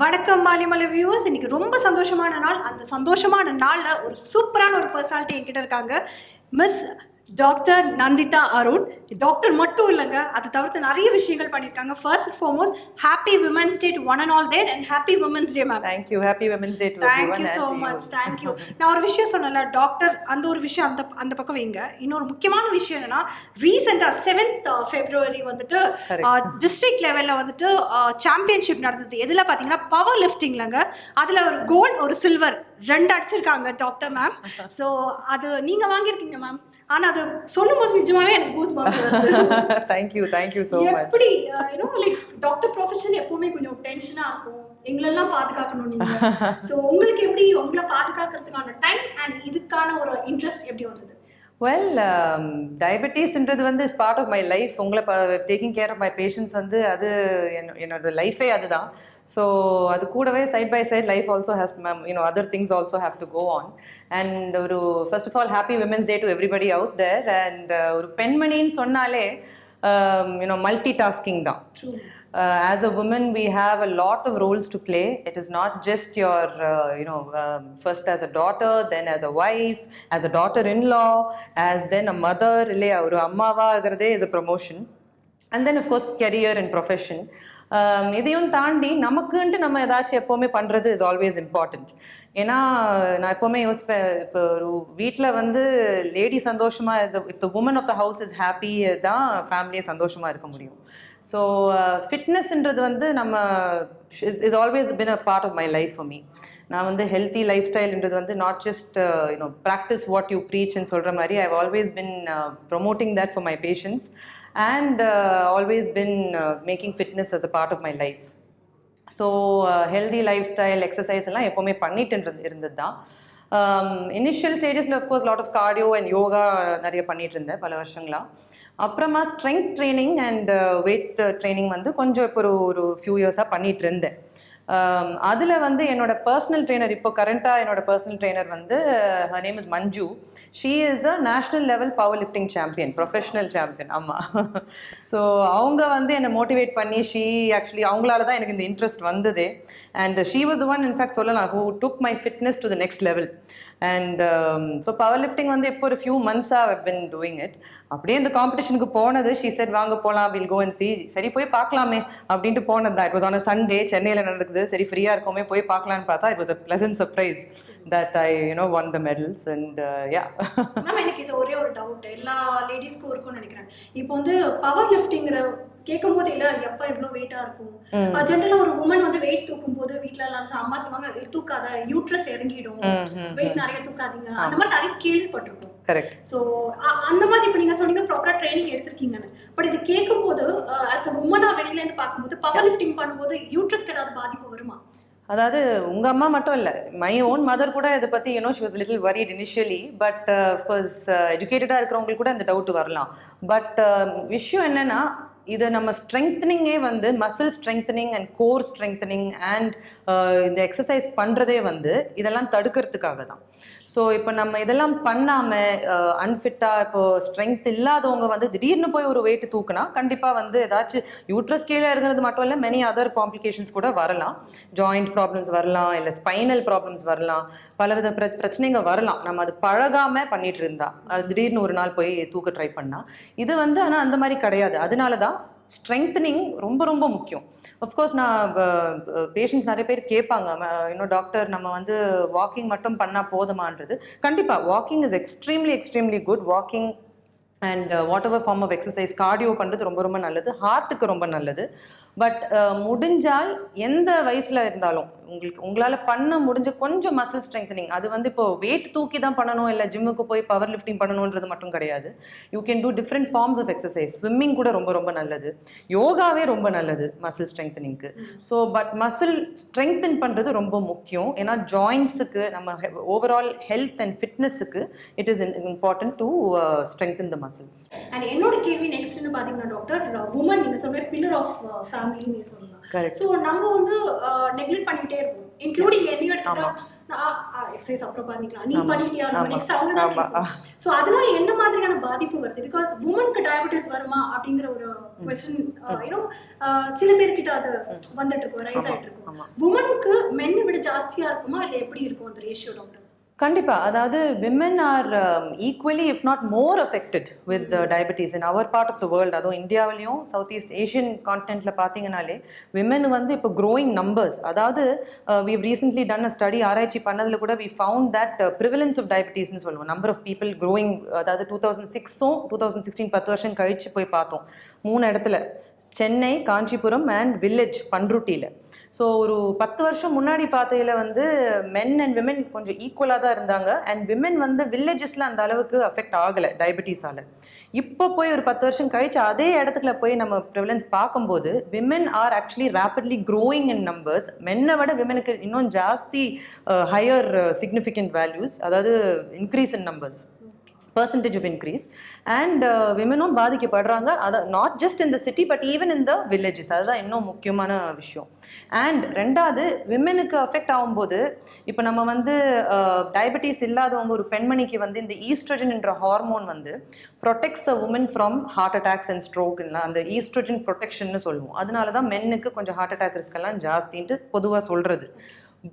வணக்கம் மாலிமலை வியூவர்ஸ். இன்னைக்கு ரொம்ப சந்தோஷமான நாள். அந்த சந்தோஷமான நாளில் ஒரு சூப்பரான ஒரு பர்சனாலிட்டி என்கிட்ட இருக்காங்க. Miss doctor Nandita Arun. Doctor மட்டும் இல்லைங்க, அதை தவிர்த்து நிறைய விஷயங்கள் பண்ணியிருக்காங்க. First and foremost happy women's day to one and all there and happy women's day ma'am. Thank you. Happy women's day to thank you so much. Thank you. நான் ஒரு விஷயம் சொன்னல டாக்டர், அந்த ஒரு விஷயம் அந்த பக்கம் வைங்க. இன்னொரு முக்கியமான விஷயம் என்னன்னா, ரீசெண்டாக 7th February வந்துட்டு டிஸ்ட்ரிக்ட் லெவலில் வந்துட்டு சாம்பியன்ஷிப் நடந்தது. எதில் பார்த்தீங்கன்னா பவர் லிஃப்டிங்லங்க. அதில் ஒரு கோல்டு ஒரு சில்வர் 2 அடிச்சிருக்காங்க டாக்டர் மேம். ஸோ அது நீங்கள் வாங்கியிருக்கீங்க மேம். ஆனால் அது சொல்லும்போது நிஜமாவே எனக்கு கூஸ் பம்ப்ஸ் வருது. Thank you so much. எப்படி லைக் டாக்டர் ப்ரொஃபஷன் எப்பவுமே கொஞ்சம் டென்ஷனாக இருக்கும், எங்களெல்லாம் பாதுகாக்கணும் நீங்க. ஸோ உங்களுக்கு எப்படி உங்களை பாதுகாக்கிறதுக்கான டைம் அண்ட் இதுக்கான ஒரு இன்ட்ரெஸ்ட் எப்படி வந்தது? வெல், டயபெட்டிஸ்ன்றது வந்து is part of my life. உங்களை taking care of my patients வந்து அது என்னோட லைஃபே அதுதான். ஸோ அது கூடவே side by side life also has other things also have to go on. And ஒரு first of all happy women's day to everybody out there. And ஒரு பெண்மணின்னு சொன்னாலே மல்டி டாஸ்கிங் தான். As a woman, we have a lot of roles to play. It is not just your, first as a daughter, then as a wife, as a daughter-in-law, as then a mother. Illaya, oru ammava agradhe is a promotion. And then, of course, career and profession. இதையும் தாண்டி நமக்குன்ட்டு நம்ம ஏதாச்சும் எப்போவுமே பண்ணுறது is always important. ஏன்னா நான் எப்போவுமே யோசிப்பேன், இப்போ ஒரு வீட்டில் வந்து லேடி சந்தோஷமாக, if the woman of the house is happy தான் ஃபேமிலியே சந்தோஷமாக இருக்க முடியும். ஸோ ஃபிட்னஸ்ன்றது வந்து நம்ம is always been a part of my life for me. நான் வந்து ஹெல்த்தி லைஃப் ஸ்டைல்ன்றது வந்து not just practise what you ப்ரீச்ன்னு சொல்கிற மாதிரி I have always been promoting that for my patients and always been making fitness as a part of my life. So healthy lifestyle, exercise எல்லாம் எப்போவுமே பண்ணிட்டு இருந்தது தான். இனிஷியல் ஸ்டேஜஸில் of course lot of cardio and yoga நிறைய பண்ணிட்டு இருந்தேன் பல வருஷங்களாக. அப்புறமா strength training and weight training வந்து கொஞ்சம் இப்போ ஒரு ஃபியூ இயர்ஸாக பண்ணிகிட்டு இருந்தேன். அதில் வந்து என்னோட பர்சனல் ட்ரெயினர், இப்போ கரண்ட்டாக என்னோட பர்சனல் ட்ரெயினர் வந்து her name is Manju. She is a national level power lifting champion, professional champion. ஆமாம். ஸோ அவங்க வந்து என்னை மோட்டிவேட் பண்ணி ஆக்சுவலி அவங்களால தான் எனக்கு இந்த இன்ட்ரெஸ்ட் வந்தது. And she was the one in fact சொல்லலாம் who took my fitness to the next level. And so power lifting வந்து இப்போ ஒரு ஃபியூ மந்த்ஸாக ஐவ் பின் டூயிங் இட். அப்படியே இந்த காம்படிஷனுக்கு போனது, ஷீ செட் வாங்க போகலாம், வில் கோ அண்ட் சி. சரி போய் பார்க்கலாமே அப்படின்ட்டு போனது தான். It was on a Sunday, சென்னையில் நடக்குது. சரி ஃப்ரீயாக இருக்கோமே போய் பார்க்கலான்னு பார்த்தா it was a pleasant surprise that I one the medals. And yeah ma'am, எனக்கு இது ஒரே ஒரு டவுட் எல்லா லேடிஸ்க்கும் இருக்கும்னு நினைக்கிறேன். இப்போ வந்து பவர் லிஃப்டிங்கிற கேட்கும் போது இல்லை எப்போ எவ்வளோ வெயிட்டாக இருக்கும். ஜென்ரலாக ஒரு உமன் வந்து வெயிட் தூக்கும் போது வீட்டில் எல்லாம் அம்மா சொல்லுவாங்க, தூக்காத, யூட்ரஸ் இறங்கிடும், வெயிட் நிறைய தூக்காதீங்க, அந்த மாதிரி நிறைய கேள்விப்பட்டிருக்கும். கரெக்ட். ஸோ அந்த மாதிரி இப்போ நீங்கள் சொன்னீங்க ப்ராப்பராக ட்ரைனிங் எடுத்திருக்கீங்கன்னு. பட் இது கேட்கும்போது ஆஸ் அ உமனாக வெளியிலேருந்து பார்க்கும்போது பவர் லிஃப்டிங் பண்ணும்போது யூட்ரஸ்க்கு ஏதாவது பாதிப்பு வருமா? அதாவது உங்கள் அம்மா மட்டும் இல்லை, மை ஓன் மதர் கூட இதை பற்றி she was little worried initially. But of course எஜுகேட்டடாக இருக்கிறவங்களுக்கு கூட இந்த டவுட் வரலாம். பட் விஷயம் என்னென்னா, இதை நம்ம ஸ்ட்ரெங்தனிங்கே வந்து muscle strengthening and core strengthening and இந்த எக்ஸசைஸ் பண்ணுறதே வந்து இதெல்லாம் தடுக்கிறதுக்காக தான். ஸோ இப்போ நம்ம இதெல்லாம் பண்ணாமல் அன்ஃபிட்டாக இப்போது ஸ்ட்ரென்த் இல்லாதவங்க வந்து திடீர்னு போய் ஒரு வெயிட் தூக்குனா கண்டிப்பாக வந்து ஏதாச்சும் யூட்ரஸ் கீழே இருக்கிறது மட்டும் இல்லை, மெனி அதர் காம்ப்ளிகேஷன்ஸ் கூட வரலாம். ஜாயிண்ட் ப்ராப்ளம்ஸ் வரலாம், இல்லை ஸ்பைனல் ப்ராப்ளம்ஸ் வரலாம், பலவித பிரச்சனைங்க வரலாம். நம்ம அது பழகாமல் பண்ணிட்டு இருந்தா அது திடீர்னு ஒரு நாள் போய் தூக்க ட்ரை பண்ணால் இது வந்து, ஆனால் அந்த மாதிரி கிடையாது. அதனால தான் ஸ்ட்ரெங்தனிங் ரொம்ப ரொம்ப முக்கியம். அஃப்கோர்ஸ் நான் பேஷண்ட்ஸ் நிறைய பேர் கேட்பாங்க, டாக்டர் நம்ம வந்து வாக்கிங் மட்டும் பண்ணால் போதுமான்றது. கண்டிப்பாக walking is extremely good. Walking and whatever form of exercise, cardio பண்ணுறது ரொம்ப ரொம்ப நல்லது, ஹார்ட்டுக்கு ரொம்ப நல்லது. பட் முடிஞ்சால் எந்த வயசில் இருந்தாலும் உங்களால் பண்ண முடிஞ்ச கொஞ்சம் மசில் ஸ்ட்ரெங்தனிங், அது வந்து இப்போ வெயிட் தூக்கி தான் பண்ணணும், இல்லை ஜிம்முக்கு போய் பவர் லிஃப்டிங் பண்ணணுன்றது மட்டும் கிடையாது. You can do different forms of exercise. Swimming கூட ரொம்ப ரொம்ப நல்லது, யோகாவே ரொம்ப நல்லது மசில் ஸ்ட்ரெங்தனிங்க்கு. ஸோ பட் மசில் ஸ்ட்ரெங்தன் பண்ணுறது ரொம்ப முக்கியம். ஏன்னா ஜாயின்ஸுக்கு, நம்ம ஓவரால் ஹெல்த் அண்ட் ஃபிட்னஸுக்கு it is important to strengthen the muscles. அண்ட் என்னோட கேள்வி நெக்ஸ்ட்னு பார்த்தீங்கன்னா டாக்டர், உமன் நீங்கள் சொல்ற பில்லர் ஆஃப் ஃபேமிலின்னு சொல்லலாம். ஸோ நம்ம வந்து நெக்லெக்ட் பண்ணிகிட்டே இருப்போம். இன்க்ளூடிங் என்னையும் எடுத்துட்டா நான் எக்ஸசைஸ் அப்புறம் பண்ணிக்கலாம், நீ பண்ணிட்டியா, நம்ம நெக்ஸ்ட் அவங்க தான் கேட்போம். ஸோ அதனால என்ன மாதிரியான பாதிப்பு வருது? பிகாஸ் உமனுக்கு டயபெட்டிஸ் வருமா அப்படிங்கிற ஒரு கொஸ்டின் சில பேர்கிட்ட அது வந்துட்டு இருக்கும், ரைஸ் ஆகிட்டு இருக்கும். உமனுக்கு மென்னை விட ஜாஸ்தியா இருக்குமா இல்லை எப்படி இருக்கும் அந்த ரேஷியோ டாக்டர்? கண்டிப்பாக. அதாவது women are equally if not more affected with diabetes in our part of the world. அதுவும் இந்தியாவிலையும் சவுத் ஈஸ்ட் ஏஷியன் கான்டினென்ட்டில் பார்த்தீங்கனாலே விமன் வந்து இப்போ க்ரோயிங் நம்பர்ஸ். அதாவது we've recently done a study, ஆராய்ச்சி பண்ணதில் கூட we found that prevalence of diabetes சொல்லுவோம், நம்பர் ஆஃப் பீப்புள் க்ரோயிங். அதாவது 2006 2016 10 வருஷம் கழிச்சு போய் பார்த்தோம் 3 இடத்துல, சென்னை, காஞ்சிபுரம் அண்ட் வில்லேஜ் பன்ருட்டியில். ஸோ ஒரு 10 வருஷம் முன்னாடி பார்த்ததில் வந்து மென் அண்ட் விமென் கொஞ்சம் ஈக்குவலாக தான் இருந்தாங்க. அண்ட் விமென் வந்து வில்லேஜஸில் அந்த அளவுக்கு அஃபெக்ட் ஆகலை டயபெட்டிஸால். இப்போ போய் ஒரு 10 வருஷம் கழிச்சு அதே இடத்துல போய் நம்ம ப்ரிவலன்ஸ் பார்க்கும்போது women are actually rapidly growing in numbers. மென்னை விட விமெனுக்கு இன்னும் ஜாஸ்தி ஹையர் சிக்னிஃபிகண்ட் வேல்யூஸ், அதாவது increase in numbers, percentage of increase. And விமனும் பாதிக்கப்படுறாங்க. அது not just in the city but even in the villages. அதுதான் இன்னும் முக்கியமான விஷயம். அண்ட் ரெண்டாவது, விமனுக்கு அஃபெக்ட் ஆகும்போது இப்போ நம்ம வந்து டயபெட்டிஸ் இல்லாதவங்க ஒரு பெண்மணிக்கு வந்து இந்த ஈஸ்ட்ரோஜன் என்ற ஹார்மோன் வந்து protects a woman from heart attacks and ஸ்ட்ரோக்லாம், அந்த ஈஸ்ட்ரோஜன் ப்ரொடெக்ஷன்னு சொல்லுவோம். அதனால தான் மென்னுக்கு கொஞ்சம் ஹார்ட் அட்டாக் ரிஸ்கெல்லாம் ஜாஸ்தின்ட்டு பொதுவாக சொல்கிறது.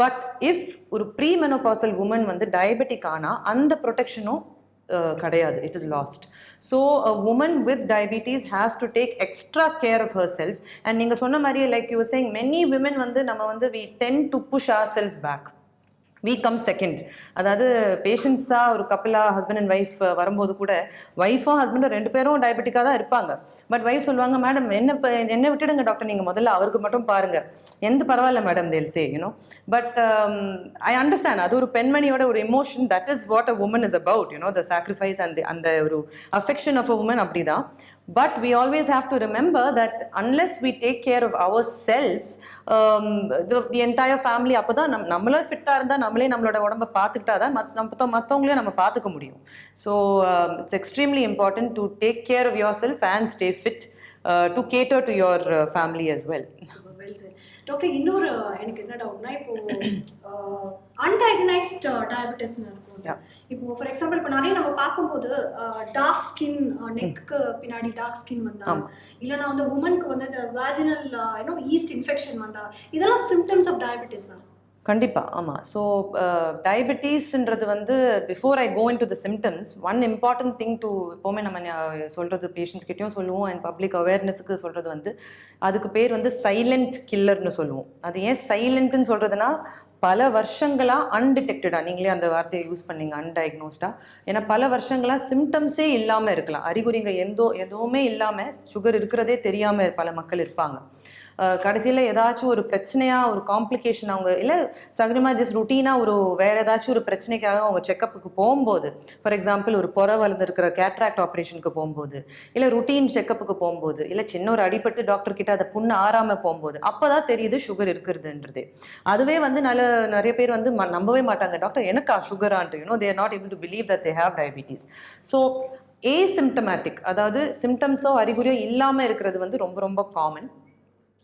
பட் இஃப் ஒரு ப்ரீ மெனோபாசல் உமன் வந்து டயபெட்டிக் ஆனால் அந்த ப்ரொடெக்ஷனும் கிடையாது, it is lost. So a woman with diabetes has to take extra care of herself. And நீங்கள் சொன்ன மாதிரியே like you saying many women வந்து நம்ம வந்து we tend to push ourselves back, we come second. அதாவது பேஷண்ட்ஸாக ஒரு கப்பிளாக husband and wife வரும்போது கூட ஒய்ஃபும் ஹஸ்பண்டும் 2 பேரும் டயபெட்டிக்காக தான் இருப்பாங்க. பட் ஒய்ஃப் சொல்லுவாங்க, மேடம் என்ன விட்டுடுங்க டாக்டர், நீங்கள் முதல்ல அவருக்கு மட்டும் பாருங்கள், எந்த பரவாயில்ல madam, they'll say you know. But I understand, அது ஒரு பெண்மணியோட ஒரு emotion. That is what a woman is about, you know, the sacrifice and அந்த ஒரு அஃபெக்ஷன் ஆஃப் அ உமன். அப்படி தான். But we always have to remember that unless we take care of ourselves, the entire family, அப்போ தான் நம்மளே ஃபிட்டாக இருந்தால் நம்மளே நம்மளோட உடம்பை பார்த்துக்கிட்டா தான் மற்றவங்களையும் நம்ம பார்த்துக்க முடியும். So it's extremely important to take care of yourself and stay fit to cater to your family as well. Doctor, இன்னொரு எனக்கு என்ன டவுட்னா, இப்போ அன்டயக்னைஸ்ட் டயபெட்டிஸ்னு இருக்கும். இப்போ ஃபார் எக்ஸாம்பிள் இப்போ நிறைய நம்ம பார்க்கும்போது டார்க் ஸ்கின், நெக்கு பின்னாடி டார்க் ஸ்கின் வந்தா, இல்லைனா வந்து உமனுக்கு வந்து இந்த வேஜினல் ஈஸ்ட் இன்ஃபெக்ஷன் வந்தா, இதெல்லாம் சிம்டம்ஸ் ஆஃப் டயபெட்டிஸ் தான். கண்டிப்பாக, ஆமாம். ஸோ டயபெட்டிஸ்ன்றது வந்து before I go into the symptoms, one important thing to எப்போவுமே நம்ம சொல்கிறது பேஷண்ட்ஸ் கிட்டேயும் சொல்லுவோம் அண்ட் பப்ளிக் அவேர்னஸுக்கு சொல்கிறது வந்து, அதுக்கு பேர் வந்து சைலண்ட் கில்லர்னு சொல்லுவோம். அது ஏன் சைலண்ட்டுன்னு சொல்கிறதுனா, பல வருஷங்களாக அன்டிடெக்டடாக, நீங்களே அந்த வார்த்தையை யூஸ் பண்ணீங்க, அன்டயக்னோஸ்டாக. ஏன்னா பல வருஷங்களாக சிம்டம்ஸே இல்லாமல் இருக்கலாம், அறிகுறிங்க எதுவுமே இல்லாமல் சுகர் இருக்கிறதே தெரியாமல் பல மக்கள் இருப்பாங்க. கடைசியில் ஏதாச்சும் ஒரு பிரச்சனையாக, ஒரு காம்ப்ளிகேஷன், அவங்க இல்லை சகஜமாக ஜஸ்ட் ருட்டீனாக ஒரு வேறு ஏதாச்சும் ஒரு பிரச்சனைக்காக அவங்க செக்கப்புக்கு போகும்போது, ஃபார் எக்ஸாம்பிள் ஒரு புற வளர்ந்துருக்கிற கேட்ராக்ட் ஆப்ரேஷனுக்கு போகும்போது, இல்லை ருட்டீன் செக்கப்புக்கு போகும்போது, இல்லை சின்ன ஒரு அடிபட்டு டாக்டர் கிட்ட அதை புண்ணு ஆறாமல் போகும்போது, அப்போ தான் தெரியுது சுகர் இருக்கிறதுன்றது. அதுவே வந்து நிறைய பேர் வந்து நம்பவே மாட்டாங்க, டாக்டர் எனக்கா சுகரான்ட்டு, you know, they are not able to believe that they have diabetes. So asymptomatic, அதாவது சிம்டம்ஸோ அறிகுறியோ இல்லாமல் இருக்கிறது வந்து ரொம்ப ரொம்ப காமன்.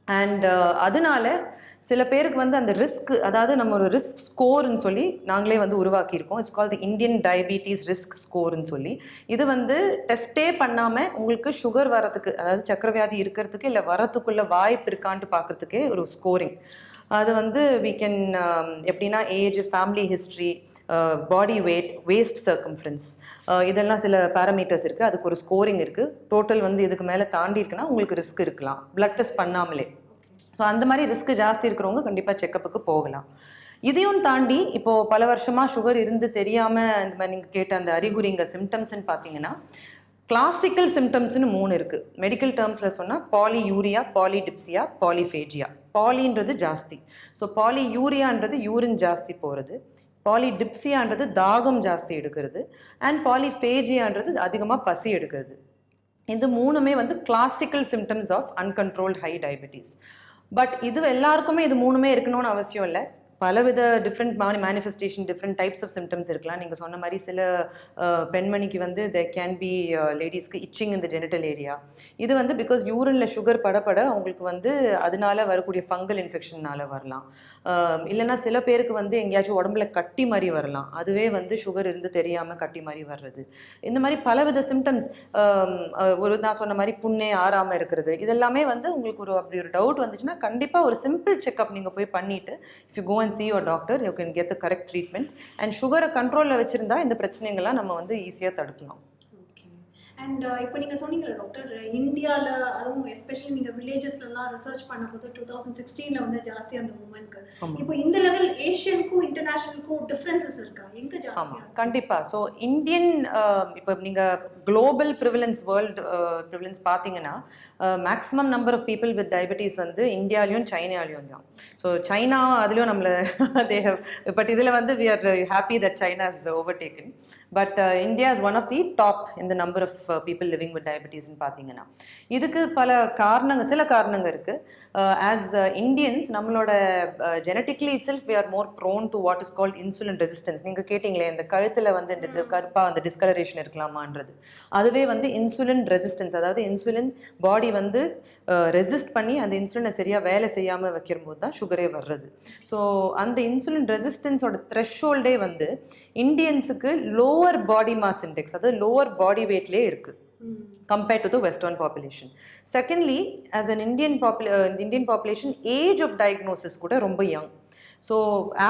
அண்ட் அதனால சில பேருக்கு வந்து அந்த ரிஸ்க், அதாவது நம்ம ஒரு ரிஸ்க் ஸ்கோர்னு சொல்லி நாங்களே வந்து உருவாக்கியிருக்கோம். It's call the Indian diabetes risk ஸ்கோர்னு சொல்லி. இது வந்து டெஸ்ட்டே பண்ணாமல் உங்களுக்கு சுகர் வரத்துக்கு, அதாவது சக்கரவியாதி இருக்கிறதுக்கு இல்லை வரத்துக்குள்ள வாய்ப்பு இருக்கான்ட்டு பார்க்குறதுக்கே ஒரு ஸ்கோரிங். அது வந்து we can எப்படின்னா age, family history, body weight, waste circumference, இதெல்லாம் சில பேராமீட்டர்ஸ் இருக்குது. அதுக்கு ஒரு ஸ்கோரிங் இருக்குது. டோட்டல் வந்து இதுக்கு மேலே தாண்டி இருக்குன்னா உங்களுக்கு ரிஸ்க் இருக்கலாம், பிளட் டெஸ்ட் பண்ணாமலே. ஸோ அந்த மாதிரி ரிஸ்க் ஜாஸ்தி இருக்கிறவங்க கண்டிப்பாக செக்கப்புக்கு போகலாம். இதையும் தாண்டி இப்போது பல வருஷமாக சுகர் இருந்து தெரியாமல் இந்த மாதிரி நீங்கள் கேட்ட அந்த அறிகுறிங்க சிம்டம்ஸ்ன்னு பார்த்தீங்கன்னா, கிளாசிக்கல் சிம்டம்ஸ்னு 3 இருக்குது. மெடிக்கல் டேர்ம்ஸில் சொன்னால் பாலியூரியா, பாலிடிப்சியா, பாலிஃபேஜியா. பாலின்றது ஜாஸ்தி, ஸோ பாலியூரியான்றது யூரின் ஜாஸ்தி போகிறது, பாலிடிப்சியான்றது தாகம் ஜாஸ்தி எடுக்கிறது, அண்ட் பாலிஃபேஜியான்றது அதிகமாக பசி எடுக்கிறது. இது 3மே வந்து classical symptoms of uncontrolled high diabetes. But இது எல்லாருக்குமே இது 3மே இருக்கணும்னு அவசியம் இல்லை. பலவித different manifestation different types of symptoms இருக்கலாம். நீங்கள் சொன்ன மாதிரி சில பெண்மணிக்கு வந்து there கேன் பி லேடிஸ்க்கு இச்சிங் இந்த ஜெனிட்டல் ஏரியா. இது வந்து பிகாஸ் யூரினில் சுகர் படப்பட அவங்களுக்கு வந்து அதனால வரக்கூடிய ஃபங்கல் இன்ஃபெக்ஷன்னால வரலாம். இல்லைன்னா சில பேருக்கு வந்து எங்கேயாச்சும் உடம்புல கட்டி மாதிரி வரலாம். அதுவே வந்து சுகர் இருந்து தெரியாமல் கட்டி மாதிரி வர்றது. இந்த மாதிரி பலவித சிம்டம்ஸ், ஒரு நான் சொன்ன மாதிரி புண்ணே ஆறாமல் இருக்கிறது, இதெல்லாமே வந்து உங்களுக்கு அப்படி ஒரு டவுட் வந்துச்சுன்னா கண்டிப்பாக ஒரு சிம்பிள் செக்அப் நீங்கள் போய் பண்ணிவிட்டு if you go and see your doctor you can get the correct treatment and சுகரை கண்ட்ரோலில் வச்சுருந்தா இந்த பிரச்சனைகள்லாம் நம்ம வந்து ஈஸியாக தடுக்கலாம். அண்ட் இப்போ நீங்கள் சொன்னீங்களா டாக்டர், இந்தியாவில் அதுவும் எஸ்பெஷலி நீங்கள் வில்லேஜஸ்லாம் ரிசர்ச் பண்ணும்போது 2016 வந்து ஜாஸ்தி அந்த உமனுக்கு, இப்போ இந்த லெவல் ஏஷியனுக்கும் இன்டர்நேஷனலுக்கும் டிஃப்ரென்சஸ் இருக்கா, எங்கே ஜாஸ்தி? கண்டிப்பாக. ஸோ இந்தியன் இப்போ நீங்கள் குளோபல் ப்ரிவிலன்ஸ் வேர்ல்டு ப்ரிவிலன்ஸ் பார்த்தீங்கன்னா maximum number of people with diabetes வந்து இந்தியாலையும் சைனாலையும் தான். ஸோ சைனா அதுலேயும் நம்மளை தேவ் பட் இதில் வந்து we are happy that China is overtaken. But India is one of the top இந்த number of people living with டயபெட்டிஸ்ன்னு பார்த்தீங்கன்னா. இதுக்கு சில காரணங்கள் இருக்குது. ஆஸ் இந்தியன்ஸ் நம்மளோட genetically itself we are more prone to what is called insulin resistance. நீங்கள் கேட்டிங்களே இந்த கழுத்தில் வந்து இந்த கருப்பாக அந்த டிஸ்கலரேஷன் இருக்கலாமான்றது, அதுவே வந்து இன்சுலின் ரெசிஸ்டன்ஸ். அதாவது இன்சுலின் பாடி வந்து ரெசிஸ்ட் பண்ணி அந்த இன்சுலினை சரியாக வேலை செய்யாமல் வைக்கும்போது தான் சுகரே வர்றது. ஸோ அந்த இன்சுலின் ரெசிஸ்டன்ஸோட த்ரெஷ்ஹோல்டே வந்து இந்தியன்ஸுக்கு லோவர் பாடி மாஸ் இண்டெக்ஸ், அதாவது லோவர் பாடி வெயிட்லேயே இருக்குது compared to the Western population. Secondly, as an Indian population, age of diagnosis கூட ரொம்ப young. So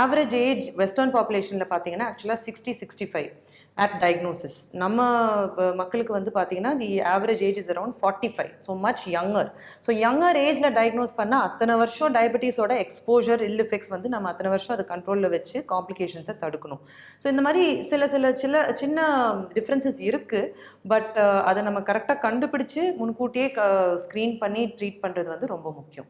average age western பாப்புலேஷனில் பார்த்தீங்கன்னா ஆக்சுவலாக 60-65 அட் டயக்னோசிஸ். நம்ம மக்களுக்கு வந்து பார்த்தீங்கன்னா the average age is around 45. So much younger. So younger ஏஜில் டயக்னோஸ் பண்ணால் அத்தனை வருஷம் டயபெட்டிஸோட எக்ஸ்போஜர் இல் எஃபெக்ட்ஸ் வந்து நம்ம அத்தனை வருஷம் அதை கண்ட்ரோலில் வச்சு காம்ப்ளிகேஷன்ஸை தடுக்கணும். ஸோ இந்த மாதிரி சின்ன டிஃப்ரென்சஸ் இருக்குது. பட் அதை நம்ம கரெக்டாக கண்டுபிடிச்சு முன்கூட்டியே ஸ்க்ரீன் பண்ணி ட்ரீட் பண்ணுறது வந்து ரொம்ப முக்கியம்.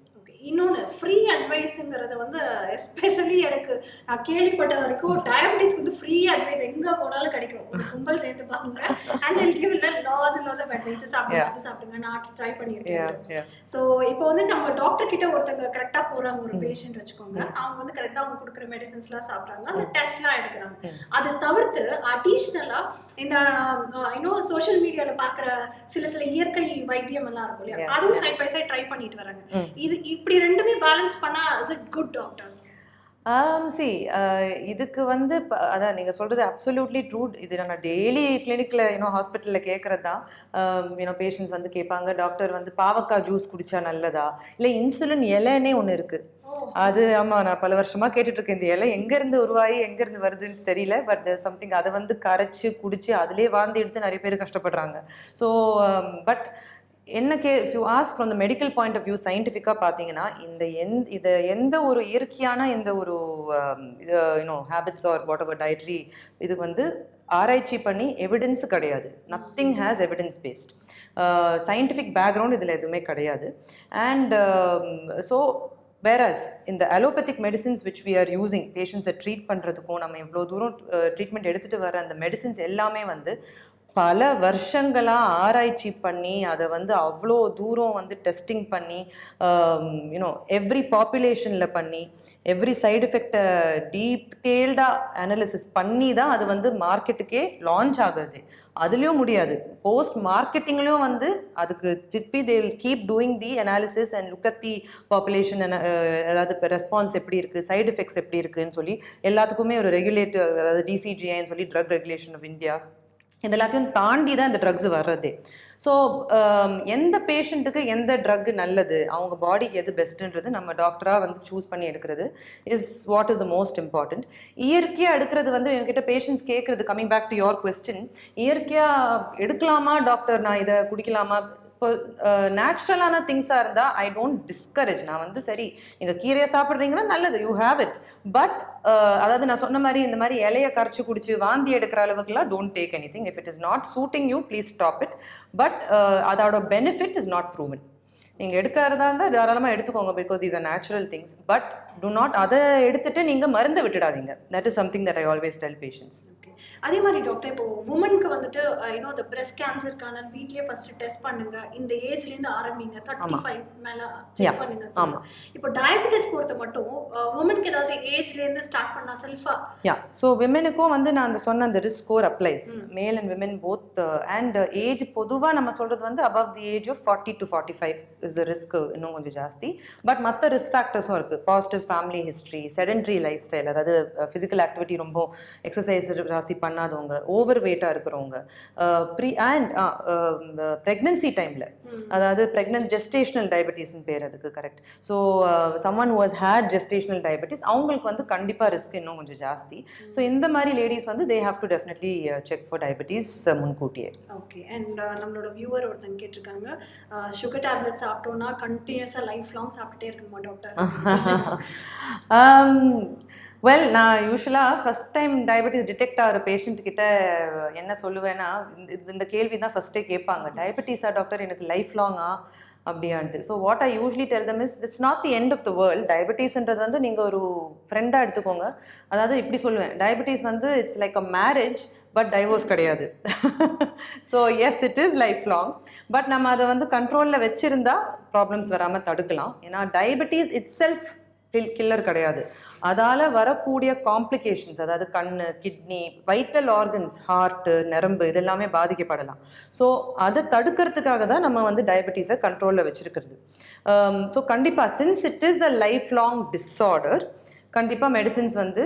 இன்னொன்று ஃப்ரீ அட்வைஸுங்கிறது வந்து எஸ்பெஷலி எனக்கு நான் கேள்விப்பட்ட வரைக்கும் டயபெட்டிஸ்க்கு வந்து ஃப்ரீ அட்வைஸ் எங்கே போனாலும் கிடைக்கும். ஒரு கும்பல் சேர்த்துப்பாங்க and they'll give lots of advice, இது சாப்பிடுங்க அது சாப்பிடுங்க, நான் ட்ரை பண்ணியிருக்கேன். ஸோ இப்போ வந்து நம்ம டாக்டர் கிட்ட ஒருத்தங்க கரெக்டாக போகிறாங்க, ஒரு பேஷண்ட் வச்சுக்கோங்க, அவங்க வந்து கரெக்டாக அவங்க கொடுக்குற மெடிசன்ஸ்லாம் சாப்பிட்றாங்க, அந்த டெஸ்ட்லாம் எடுக்கிறாங்க. அதை தவிர்த்து அடிஷ்னலாக இந்த இன்னும் சோஷியல் மீடியாவில் பார்க்குற சில இயற்கை வைத்தியம் எல்லாம் இருக்கும் இல்லையா, அதுவும் சைட் பை சைட் ட்ரை பண்ணிட்டு வராங்க. இது இப்படி ரெண்டுமே பேலன்ஸ் பண்ணா இஸ் இட் குட் டாக்டர்? இதுக்கு வந்து அதான் நீங்கள் சொல்கிறது அப்சல்யூட்லி ட்ரூ. இது நான் டெய்லி கிளினிக்கில் ஹாஸ்பிட்டலில் கேட்குறது தான். பேஷண்ட்ஸ் வந்து கேட்பாங்க, டாக்டர் வந்து பாவக்காய் ஜூஸ் குடித்தா நல்லதா, இல்லை இன்சுலின் இலைன்னே ஒன்று இருக்குது. அது ஆமாம், நான் பல வருஷமாக கேட்டுட்ருக்கேன். இந்த இலை எங்கேருந்து உருவாகி எங்கேருந்து வருதுன்னு தெரியல. பட் சம்திங் அதை வந்து கரைச்சி குடித்து அதிலே வாந்தி எடுத்து நிறைய பேர் கஷ்டப்படுறாங்க. So but if you ask from the medical point of view, சயின்டிஃபிக்காக பார்த்தீங்கன்னா இதை எந்த ஒரு இயற்கையான இந்த ஒரு habits or whatever dietary இது வந்து ஆராய்ச்சி பண்ணி எவிடன்ஸ் கிடையாது. Nothing has evidence based. Scientific background இதில் எதுவுமே கிடையாது. அண்ட் ஸோ வேரஸ் இந்த allopathic medicines which we are using பேஷண்ட்ஸை ட்ரீட் பண்ணுறதுக்கும் நம்ம இவ்வளோ தூரம் ட்ரீட்மெண்ட் எடுத்துகிட்டு வர அந்த மெடிசின்ஸ் எல்லாமே வந்து பல வருஷங்களாக ஆராய்ச்சி பண்ணி அதை வந்து அவ்வளோ தூரம் வந்து டெஸ்டிங் பண்ணி எவ்ரி பாப்புலேஷனில் பண்ணி எவ்ரி சைடு எஃபெக்டை டீட்டெயில்டாக அனாலிசிஸ் பண்ணி தான் அது வந்து மார்க்கெட்டுக்கே லான்ச் ஆகுது. அதுலேயும் முடியாது, போஸ்ட் மார்க்கெட்டிங்லேயும் வந்து அதுக்கு திருப்பி they will keep doing the analysis and look at the population, அதாவது இப்போ ரெஸ்பான்ஸ் எப்படி இருக்குது, சைடு எஃபெக்ட்ஸ் எப்படி இருக்குதுன்னு சொல்லி எல்லாத்துக்குமே ஒரு ரெகுலேட்டர், அதாவது DCGIன்னு சொல்லி ட்ரக் ரெகுலேஷன் ஆஃப் இந்தியா, இது எல்லாத்தையும் தாண்டி தான் இந்த ட்ரக்ஸ் வர்றது. ஸோ எந்த பேஷண்ட்டுக்கு எந்த ட்ரக் நல்லது, அவங்க பாடிக்கு எது பெஸ்ட்டுன்றது நம்ம டாக்டராக வந்து சூஸ் பண்ணி எடுக்கிறது is what is the most important. இயற்கையாக எடுக்கிறது வந்து என்கிட்ட பேஷண்ட்ஸ் கேட்குறது, coming back to your question, இயற்கையாக எடுக்கலாமா டாக்டர், நான் இதை குடிக்கலாமா? இப்போ நேச்சுரலான திங்ஸாக இருந்தால் ஐ டோன்ட் டிஸ்கரேஜ். நான் வந்து சரி நீங்கள் கீரையை சாப்பிட்றீங்கன்னா நல்லது, யூ ஹேவ் இட். பட் அதாவது நான் சொன்ன மாதிரி இந்த மாதிரி இலையை கரைச்சி குடிச்சு வாந்தி எடுக்கிற அளவுக்குலாம் don't take any thing. If it is not suiting you please stop it. But அதோட பெனிஃபிட் இஸ் நாட் ப்ரூவன். நீங்கள் எடுக்கிறதா இருந்தால் தாராளமாக எடுத்துக்கோங்க, because these are natural things. But do not அதை எடுத்துகிட்டு நீங்கள் மருந்து விட்டுடாதீங்க. That is something that I always tell patients. அதே மாதிரி டாக்டர் இப்போ உமனுக்கு வந்துட்டு யூனோ இந்த பிரஸ்ட் கேன்சருக்கான வீட்லயே ஃபர்ஸ்ட் டெஸ்ட் பண்ணுங்க, இந்த ஏஜ்ல இருந்து ஆரம்பிங்க, 35 மேல செக் பண்ணுங்க. இப்போ டயபெட்டிஸ் பொறுத்த மட்டும் உமனுக்கு ஏதாவது ஏஜ்ல இருந்து ஸ்டார்ட் பண்ணா செல்ஃபா? ஸோ விமெனுக்கும் வந்து நான் அந்த சொன்ன அந்த risk score applies male and women both. And age பொதுவாக நம்ம சொல்றது வந்து above the age of 40 to 45 is the risk இன்னும் கொஞ்சம் ஜாஸ்தி. பட் மற்ற ரிஸ்க் ஃபேக்டர்ஸும் இருக்கு. Positive family history, sedentary life style, அதாவது ஃபிசிக்கல் ஆக்டிவிட்டி ரொம்ப எக்ஸசைஸ் ஜாஸ்தி பண்ணாதவங்க, ஓவர் வெயிட்டாக இருக்கிறவங்க, ப்ரெக்னன்சி டைமில், அதாவது ஜெஸ்டேஷனல் டயபெட்டிஸ்னு பேர் அதுக்கு correct. So someone who has had gestational diabetes அவங்களுக்கு வந்து கண்டிப்பாக ரிஸ்க் இன்னும் கொஞ்சம் ஜாஸ்தி. ஸோ இந்த மாதிரி லேடிஸ் வந்து they have to definitely check for diabetes முன்கூட்டியே. ஓகே. அண்ட் நம்மளோட வியூவர் ஒருத்தங்க கேட்டிருக்காங்க, சுகர் டேப்லெட் சாப்பிட்டோம்னா கண்டினியூஸாக லைஃப் லாங் சாப்பிட்டுட்டே இருக்குமா டாக்டர்? வெல், நான் யூஸ்வலாக ஃபஸ்ட் டைம் டயபெட்டிஸ் டிடெக்ட் ஆகிற பேஷண்ட் கிட்ட என்ன சொல்லுவேன்னா, இந்த கேள்வி தான் ஃபஸ்ட்டே கேட்பாங்க, டயபெட்டிஸா டாக்டர் எனக்கு லைஃப் லாங்கா அப்படியான்ட்டு. So what I usually tell them is that's not the end of the world. டயபெட்டிஸ்ன்றது வந்து நீங்கள் ஒரு ஃப்ரெண்டாக எடுத்துக்கோங்க. அதாவது இப்படி சொல்லுவேன், டயபெட்டிஸ் வந்து it's like a marriage but divorce கிடையாது. So yes, it is life long. But நம்ம அதை வந்து கண்ட்ரோலில் வச்சுருந்தா ப்ராப்ளம்ஸ் வராமல் தடுக்கலாம். ஏன்னா டயபெட்டிஸ் இட் செல்ஃப் கில்லர் கிடையாது. அதால் வரக்கூடிய காம்ப்ளிகேஷன்ஸ், அதாவது கண்ணு, கிட்னி, வைட்டல் ஆர்கன்ஸ், ஹார்ட்டு, நரம்பு, இதெல்லாமே பாதிக்கப்படலாம். ஸோ அதை தடுக்கிறதுக்காக தான் நம்ம வந்து டயபெட்டிஸை கண்ட்ரோலில் வச்சுருக்கிறது. ஸோ கண்டிப்பாக since it is a life long disorder, கண்டிப்பாக மெடிசின்ஸ் வந்து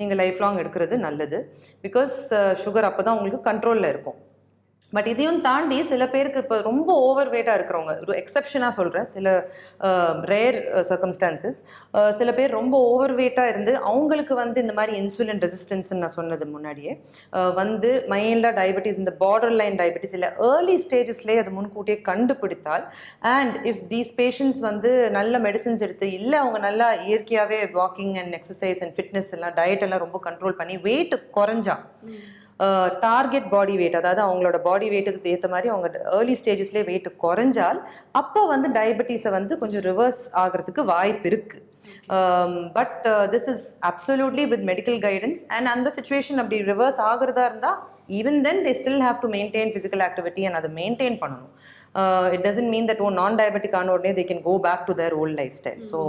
நீங்கள் லைஃப் லாங் எடுக்கிறது நல்லது. பிகாஸ் சுகர் அப்போ தான் உங்களுக்கு கண்ட்ரோலில் இருக்கும். பட் இதையும் தாண்டி சில பேருக்கு இப்போ ரொம்ப ஓவர் வெயிட்டாக இருக்கிறவங்க, ஒரு எக்ஸப்ஷனாக சொல்கிறேன், சில ரேர் சர்க்கம்ஸ்டான்சஸ், சில பேர் ரொம்ப ஓவர் வெயிட்டாக இருந்து அவங்களுக்கு வந்து இந்த மாதிரி இன்சுலின் ரெசிஸ்டன்ஸ்ன்னு நான் சொன்னது முன்னாடியே வந்து மைல்டாக டயபெட்டிஸ், இந்த பார்டர் லைன் டயபெட்டிஸ் இல்லை ஏர்லி ஸ்டேஜஸ்லேயே அது முன்கூட்டியே கண்டுபிடித்தால், அண்ட் இஃப் தீஸ் பேஷண்ட்ஸ் வந்து நல்ல மெடிசின்ஸ் எடுத்து, இல்லை அவங்க நல்லா இயற்கையாகவே walking and exercise and fitness எல்லாம் டயட் எல்லாம் ரொம்ப கண்ட்ரோல் பண்ணி வெயிட் குறைஞ்சா, டார்கெட் பாடி வெயிட், அதாவது அவங்களோட பாடி வெயிட்டுக்கு ஏற்ற மாதிரி அவங்க ஏர்லி ஸ்டேஜஸ்லேயே வெயிட் குறைஞ்சால் அப்போ வந்து டயபெட்டிஸை வந்து கொஞ்சம் ரிவர்ஸ் ஆகிறதுக்கு வாய்ப்பு இருக்குது. But this is absolutely with medical guidance. And அந்த சுச்சுவேஷன் அப்படி ரிவர்ஸ் ஆகிறதா இருந்தால் even then they still have to maintain physical activity and அதை மெயின்டைன் பண்ணணும். It doesn't mean that non diabetic ஆன உடனே they can go back to their old lifestyle. So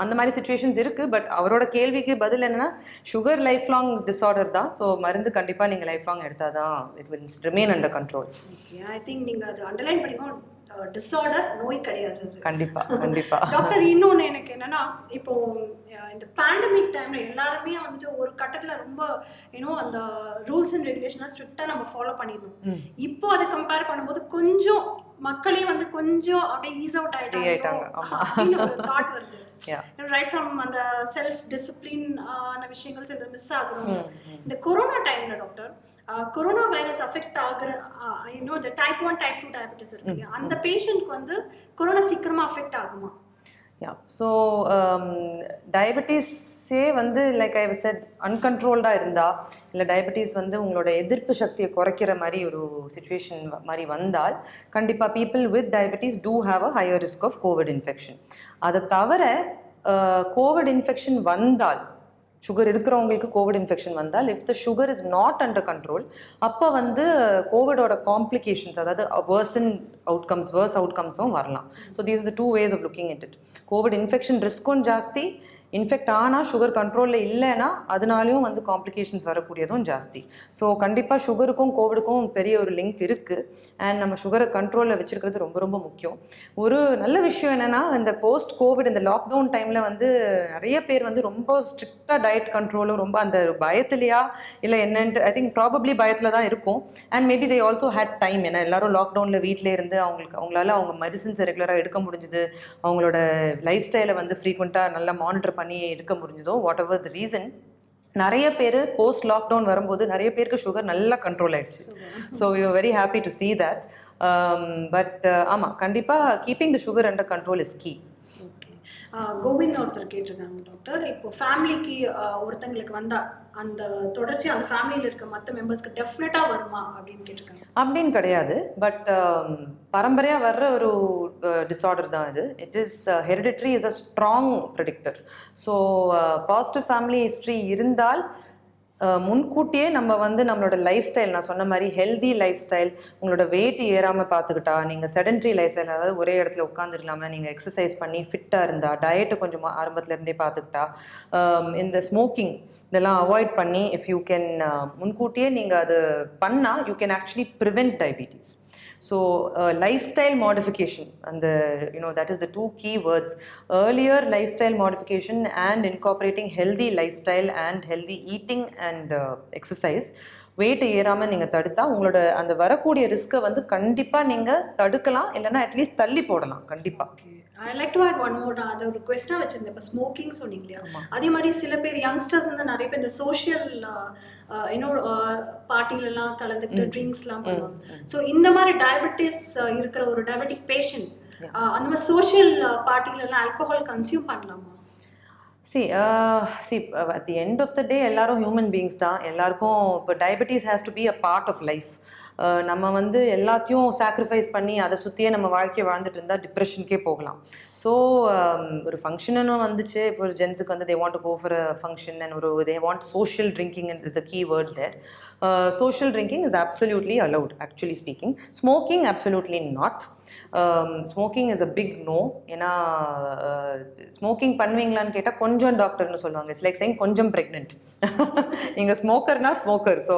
அந்த மாதிரி சுச்சுவேஷன்ஸ் இருக்குது. பட் அவரோட கேள்விக்கு பதில் என்னென்னா, சுகர் லைஃப் லாங் டிஸார்டர் தான். ஸோ மருந்து கண்டிப்பாக நீங்கள் லைஃப் லாங் எடுத்தால் தான் it will remain under control. Okay, I think நீங்கள் அது அண்டர்லைன் பண்ணிக்கோ, டிஸார்டர், நோய் கிடையாது. கண்டிப்பா டாக்டர், இன்னொன்று எனக்கு என்னன்னா, இப்போ இந்த பேண்டமிக் டைம்ல எல்லாருமே வந்துட்டு ஒரு கட்டத்தில் ரொம்ப அந்த ரூல்ஸ் அண்ட் ரெகுலேஷனாக ஸ்ட்ரிக்டாக நம்ம ஃபாலோ பண்ணிடணும். இப்போ அதை கம்பேர் பண்ணும்போது கொஞ்சம் மக்களே வந்து கொஞ்சம் அப்படியே ஈஸ் அவுட் ஆயிட்டாங்க அப்படின்னு ஒரு தாட் வருது. ரைட் ஃப்ரம் அந்த செல்ஃப் டிசிப்ளின் ஆன விஷயங்கள் சில மிஸ் ஆகுறோம். இந்த கொரோனா டைம்ல டாக்டர், கொரோனா வைரஸ் அஃபெக்ட் ஆகுற இந்த டைப் 1 டைப் 2 டயபெட்டிஸ் இருக்கு, அந்த பேஷண்ட்க்கு வந்து கொரோனா சீக்கிரமா அஃபெக்ட் ஆகுமா? ஸோ டயபெட்டிஸே வந்து லைக் ஐ செட் அன்கண்ட்ரோல்டாக இருந்தால், இல்லை டயபெட்டிஸ் வந்து உங்களோட எதிர்ப்பு சக்தியை குறைக்கிற மாதிரி ஒரு சுச்சுவேஷன் மாதிரி வந்தால், கண்டிப்பாக people with diabetes do have a higher risk of covid infection. அதை தவிர கோவிட் இன்ஃபெக்ஷன் வந்தால், சுகர் இருக்கிறவங்களுக்கு கோவிட் இன்ஃபெக்ஷன் வந்தால், if the sugar is not under control, அப்போ வந்து கோவிடோட காம்ப்ளிகேஷன்ஸ், அதாவது வேர்ஸ் அவுட்கம்ஸும் வரலாம். So these the 2 ways of looking at it. Covid infection ரிஸ்க்கும் ஜாஸ்தி, இன்ஃபெக்ட் ஆனால் சுகர் கண்ட்ரோலில் இல்லைன்னா அதனாலையும் வந்து காம்ப்ளிகேஷன்ஸ் வரக்கூடியதும் ஜாஸ்தி. ஸோ கண்டிப்பாக சுகருக்கும் கோவிடுக்கும் பெரிய ஒரு லிங்க் இருக்குது. அண்ட் நம்ம சுகரை கண்ட்ரோலில் வச்சுருக்கிறது ரொம்ப ரொம்ப முக்கியம். ஒரு நல்ல விஷயம் என்னென்னா, இந்த போஸ்ட் கோவிட், இந்த லாக்டவுன் டைமில் வந்து நிறைய பேர் வந்து ரொம்ப ஸ்ட்ரிக்டாக டயட் கண்ட்ரோலும், ரொம்ப அந்த பயத்துலையா இல்லை என்னன்ட்டு, ஐ திங்க் ப்ராபப்ளி பயத்தில் தான் இருக்கும். And maybe they also had time. ஏன்னா எல்லாரும் லாக்டவுனில் வீட்டிலே இருந்து அவங்களால அவங்க மெடிசின்ஸை ரெகுலராக எடுக்க முடிஞ்சுது, அவங்களோட லைஃப் ஸ்டைலை வந்து ஃப்ரீக்வெண்ட்டாக நல்லா மானிட்டர் பண்ணி எடுக்க முடிஞ்சதோ, வாட் எவர் த ரீசன், நிறைய பேர் போஸ்ட் லாக்டவுன் வரும்போது நிறைய பேருக்கு சுகர் நல்லா கண்ட்ரோல் ஆயிடுச்சு. So we are very happy to see that. But ஆமாம், கண்டிப்பாக keeping the sugar under control is key. Govind ஒருத்தர் கேட்டிருக்காங்க டாக்டர், இப்போ ஃபேமிலிக்கு ஒருத்தங்களுக்கு வந்தா அந்த தொடர்ச்சி அந்த ஃபேமிலியில் இருக்க மற்ற மெம்பர்ஸ்க்கு டெஃபினட்டாக வருமா அப்படின்னு கேட்டிருக்காங்க. அப்படின்னு கிடையாது, பட் பரம்பரையாக வர்ற ஒரு டிஸார்டர் தான் இது. It is hereditary is a strong predictor. So positive family history இருந்தால் முன்கூட்டியே நம்ம வந்து நம்மளோட லைஃப் ஸ்டைல், நான் சொன்ன மாதிரி ஹெல்தி லைஃப் ஸ்டைல், உங்களோட வெயிட் ஏறாமல் பார்த்துக்கிட்டா, நீங்கள் செடன்ட்ரி லைஃப் ஸ்டைல், அதாவது ஒரே இடத்துல உட்காந்துருக்காமல் நீங்கள் எக்ஸசைஸ் பண்ணி ஃபிட்டாக இருந்தால், டயட்டை கொஞ்சம் ஆரம்பத்துலேருந்தே பார்த்துக்கிட்டா, இந்த ஸ்மோக்கிங் இதெல்லாம் அவாய்ட் பண்ணி இஃப் யூ கேன் முன்கூட்டியே நீங்கள் அது பண்ணால் you can actually prevent diabetes. So lifestyle modification, and that is the two key words. Earlier lifestyle modification and incorporating healthy lifestyle and healthy eating and exercise, weight ஏறாமல் நீங்கள் தடுத்தா உங்களோட அந்த வரக்கூடிய ரிஸ்க்கை வந்து கண்டிப்பாக நீங்கள் தடுக்கலாம், இல்லைன்னா அட்லீஸ்ட் தள்ளி போடலாம் கண்டிப்பாக. I like to add one more. நான் அதை ஒரு கொஸ்டினாக வச்சுருந்தேன். இப்போ ஸ்மோக்கிங் சொன்னீங்க இல்லையா, அதே மாதிரி சில பேர் யங்ஸ்டர்ஸ் வந்து நிறைய பேர் இந்த சோஷியல் பார்ட்டிலெலாம் கலந்துக்கிட்டு ட்ரிங்க்ஸ்லாம் பண்ணுவாங்க. ஸோ இந்த மாதிரி டயபெட்டிஸ் இருக்கிற ஒரு டயபெட்டிக் பேஷண்ட் அந்த மாதிரி சோஷியல் பார்ட்டிலெலாம் ஆல்கஹால் கன்சியூம் பண்ணலாமா? See, at the end of the day, எல்லாரும் ஹியூமன் பீயிங்ஸ் தான். எல்லாருக்கும் இப்போ diabetes has to be a part of life. நம்ம வந்து எல்லாத்தையும் சாக்ரிஃபைஸ் பண்ணி அதை சுற்றியே நம்ம வாழ்க்கையை வாழ்ந்துட்டு இருந்தால் டிப்ரெஷனுக்கே போகலாம். ஸோ ஒரு ஃபங்க்ஷனுன்னு வந்துச்சு, இப்போ ஒரு ஜென்ஸுக்கு வந்து they want to go for a function and they want social drinking is the key word there. Social drinking is absolutely allowed, actually speaking. Smoking, absolutely not. Smoking is a big no. ஏன்னா smoking பண்ணுவீங்களான்னு கேட்டால் கொஞ்சம் டாக்டர்னு சொல்லுவாங்க. It's like saying கொஞ்சம் pregnant. நீங்கள் ஸ்மோக்கர்னா smoker. So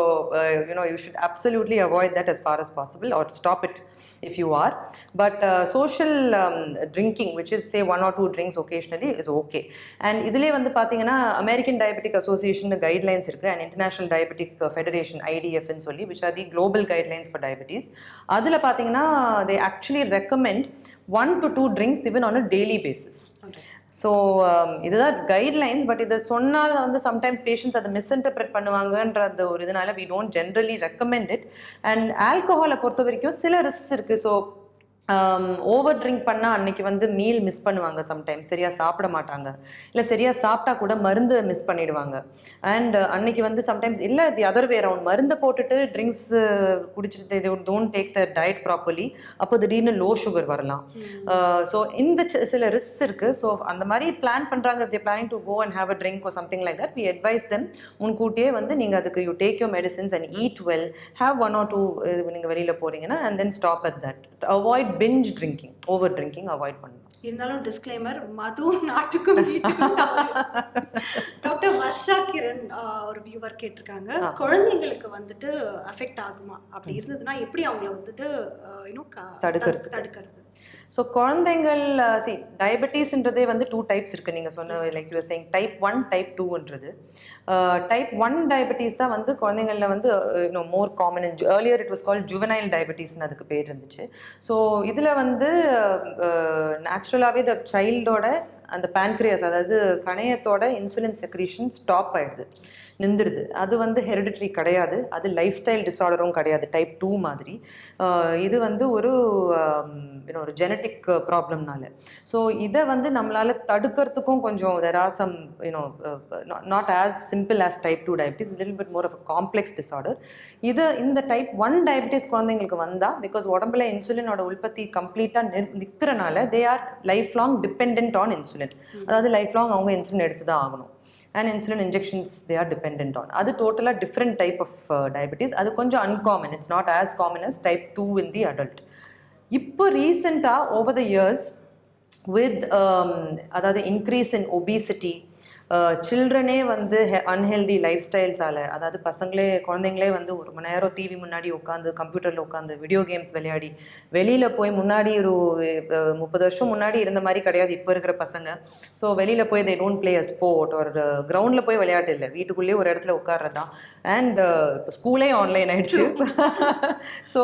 you should absolutely avoid that as far as possible, or stop it if you are. But social drinking, which is say 1 or 2 drinks occasionally, is okay. And இதிலே வந்து பார்த்தீங்கன்னா American diabetic association guidelines இருக்குது, and international diabetic federation IDF ன்னு சொல்லி, which are the global guidelines for diabetes. அதில் பார்த்தீங்கன்னா they actually recommend 1 to 2 drinks even on a daily basis. So இதுதான் guidelines. But இதை சொன்னால் வந்து சம்டைம்ஸ் பேஷண்ட்ஸ் அதை மிஸ்இன்டர்பிரட் பண்ணுவாங்கன்ற அந்த ஒரு இதனால we don't generally recommend it. And ஆல்கஹாலை பொறுத்த வரைக்கும் சில ரிஸ்க் இருக்குது. ஸோ ஓவர் ட்ரிங்க் பண்ணால் அன்னைக்கு வந்து மீல் மிஸ் பண்ணுவாங்க, சம்டைம்ஸ் சரியாக சாப்பிட மாட்டாங்க, இல்லை சரியாக சாப்பிட்டா கூட மருந்து மிஸ் பண்ணிடுவாங்க. அண்ட் அன்னைக்கு வந்து சம்டைம்ஸ் இல்லை தி அதர் வே அரவுண்ட், மருந்தை போட்டுட்டு ட்ரிங்க்ஸ் குடிச்சிட்டு they don't take their diet properly, அப்போ திடீர்னு லோ சுகர் வரலாம். ஸோ இந்த சில ரிஸ்க் இருக்குது. ஸோ அந்த மாதிரி பிளான் பண்ணுறாங்க, they planning to go and have a drink or something like that, we advise them முன்கூட்டியே வந்து நீங்கள் அதுக்கு you take your medicines and eat well, have 1 or 2 நீங்கள் வெளியில் போகிறீங்கன்னா, and then stop at that. Avoid binge drinking, over drinking avoid பண்ணணும். இருந்தாலும் disclaimer, மது நாட்டுக்கும் வீட்டுக்கும். டாக்டர் வர்ஷா கிரண் ஒரு வியூவர் கேட்டிருக்காங்க, குழந்தைங்களுக்கு வந்துட்டு அஃபெக்ட் ஆகுமா? அப்படி இருந்ததுன்னா எப்படி அவங்கள வந்துட்டு தடுக்கிறது? ஸோ குழந்தைங்கள் டயபெட்டிஸ்ன்றதே வந்து 2 டைப்ஸ் இருக்குது. நீங்கள் சொன்ன like you are saying type 1 type 2ன்றது. டைப் 1 டயபெட்டிஸ் தான் வந்து குழந்தைங்களில் வந்து more common. Earlier it was called juvenile டயபெட்டிஸ்னு அதுக்கு பேர் இருந்துச்சு. ஸோ இதில் வந்து நேச்சுரலாகவே த சைல்டோட அந்த பேன்க்ரியாஸ், அதாவது கணையத்தோட இன்சுலின் செக்ரீஷன் ஸ்டாப் ஆகிடுது, நின்றுடுது. அது வந்து ஹெரிடிட்ரி கிடையாது, அது லைஃப் ஸ்டைல் டிஸார்டரும் கிடையாது டைப் 2 மாதிரி. இது வந்து ஒரு ஜெனட்டிக் ப்ராப்ளம்னால. ஸோ இதை வந்து நம்மளால் தடுக்கிறதுக்கும் கொஞ்சம் there are some not as simple as type 2 diabetes, a little bit more of a complex disorder. இந்த டைப் 1 டயபிட்டிஸ் குழந்தைங்களுக்கு வந்தால், பிகாஸ் உடம்புல இன்சுலினோட உற்பத்தி கம்ப்ளீட்டாக நிற்கிறனால they are lifelong dependent on insulin. அதாவது லைஃப் லாங் அவங்க இன்சுலின் எடுத்து தான் ஆகணும். And insulin injections they are dependent on. அது totally different type of diabetes. அது கொஞ்சம் uncommon. It's not as common as type 2 in the adult. இப்போ ரீசெண்டாக over the years with அதாவது increase in obesity, சில்ட்ரனே வந்து அன்ஹெல்தி லைஃப் ஸ்டைல்ஸால், அதாவது குழந்தைங்களே வந்து 1 மணி நேரம் டிவி முன்னாடி உட்காந்து, கம்ப்யூட்டரில் உட்காந்து, வீடியோ கேம்ஸ் விளையாடி, வெளியில் போய் முன்னாடி ஒரு 30 வருஷம் முன்னாடி இருந்த மாதிரி கிடையாது இப்போ இருக்கிற பசங்க. ஸோ வெளியில் போய் they don't play a sport, ஒரு கிரவுண்டில் போய் விளையாட்டு இல்லை, வீட்டுக்குள்ளேயே ஒரு இடத்துல உட்கார்றது தான். அண்ட் இப்போ ஸ்கூலே ஆன்லைன் ஆகிடுச்சு. ஸோ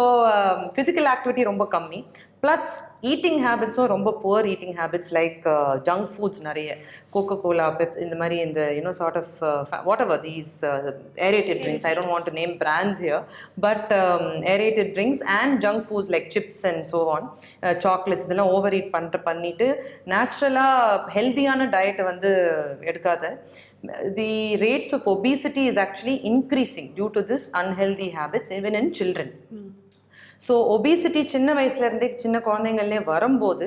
ஃபிசிக்கல் ஆக்டிவிட்டி ரொம்ப கம்மி. ப்ளஸ் ஈட்டிங் ஹேபிட்ஸும் ரொம்ப poor eating habits, like junk foods நிறைய, கோகோகோலா, இந்த மாதிரி இந்த sort of whatever these aerated drinks, I don't want to name brands here, but aerated drinks and junk foods like chips and so on, chocolates, இதெல்லாம் over eat பண்ணிட்டு நேச்சுரலாக ஹெல்த்தியான டயட்டை வந்து எடுக்காத, the rates of obesity is actually increasing due to this unhealthy habits even in children. So obesity சின்ன வயசுலேருந்தே சின்ன குழந்தைங்கள்லே வரும்போது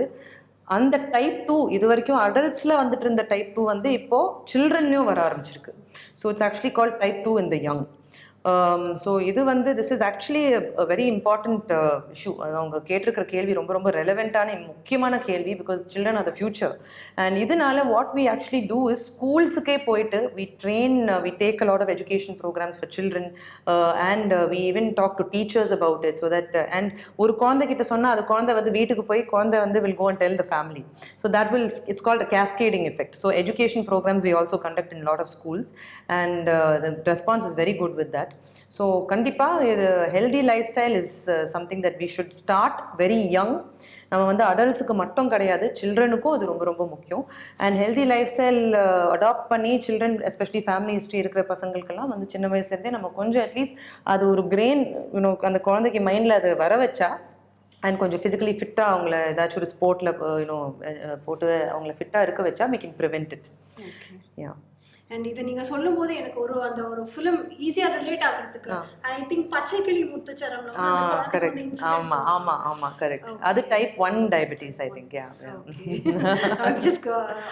அந்த டைப் 2 இது வரைக்கும் அடல்ட்ஸில் வந்துட்டு இருந்த டைப் 2 வந்து இப்போது சில்ட்ரன்லையும் வர ஆரம்பிச்சிருக்கு. So it's actually called type 2 in the young. So இது வந்து this is actually very important issue. அது அவங்க கேட்டிருக்கிற கேள்வி ரொம்ப ரொம்ப ரெலவெண்ட்டான முக்கியமான கேள்வி, because children are the future. And இதனால what we actually do is ஸ்கூல்ஸுக்கே போயிட்டு we take a lot of education programs for children and we even talk to teachers about it. So that and ஒரு குழந்தைகிட்ட சொன்னால் அது குழந்தை வந்து வீட்டுக்கு போய் குழந்தை வந்து will go and tell the family. So that will it's called a cascading effect. So education programs we also conduct in a lot of schools and the response is very good with that. So கண்டிப்பாக இது healthy lifestyle is something that we should start very young. நம்ம வந்து அடல்ட்ஸுக்கு மட்டும் கிடையாது, சில்ட்ரனுக்கும் அது ரொம்ப ரொம்ப முக்கியம். And healthy lifestyle adapt பண்ணி சில்ட்ரன் எஸ்பெஷலி ஃபேமிலி ஹிஸ்ட்ரி இருக்கிற பசங்களுக்கெல்லாம் வந்து சின்ன வயசுலேருந்தே நம்ம கொஞ்சம் அட்லீஸ்ட் அது ஒரு கிரெயின் அந்த குழந்தைக்கு மைண்டில் அது வர வச்சா அண்ட் கொஞ்சம் ஃபிசிக்கலி ஃபிட்டாக அவங்கள ஏதாச்சும் ஒரு ஸ்போர்ட்டில் போட்டு அவங்கள ஃபிட்டாக இருக்க வச்சா we can prevent it. Yeah. And இதை நீங்கள் சொல்லும்போது எனக்கு அந்த ஒரு ஃபிலிம் ஈஸியாக ரிலேட் ஆகிறதுக்கு ஐ திங்க் பச்சை கிளி முத்துச்சரம்ல கரெக்ட். ஆமாம் கரெக்ட். அது type 1 diabetes I think. Just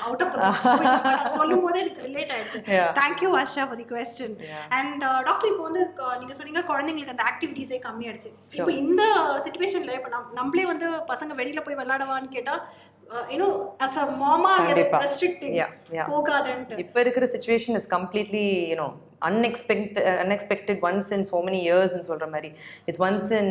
out of the box சொல்லும்போது எனக்கு ரிலேட் ஆயிடுச்சு. Thank you Varsha for the question. And doctor இப்போ வந்து நீங்கள் சொன்னீங்க குழந்தைங்களுக்கு அந்த ஆக்டிவிட்டீஸே கம்மியாயிடுச்சு. இப்போ இந்த சிச்சுவேஷனில் இப்போ நம்மளே வந்து பசங்க வெளியில் போய் விளையாடுவான்னு கேட்டால் as a mama we are restricting போகாதன்ட்டு. இப்போ இருக்கிற situation is completely unexpected once in so many years ன்னு சொல்ற மாதிரி. It's once in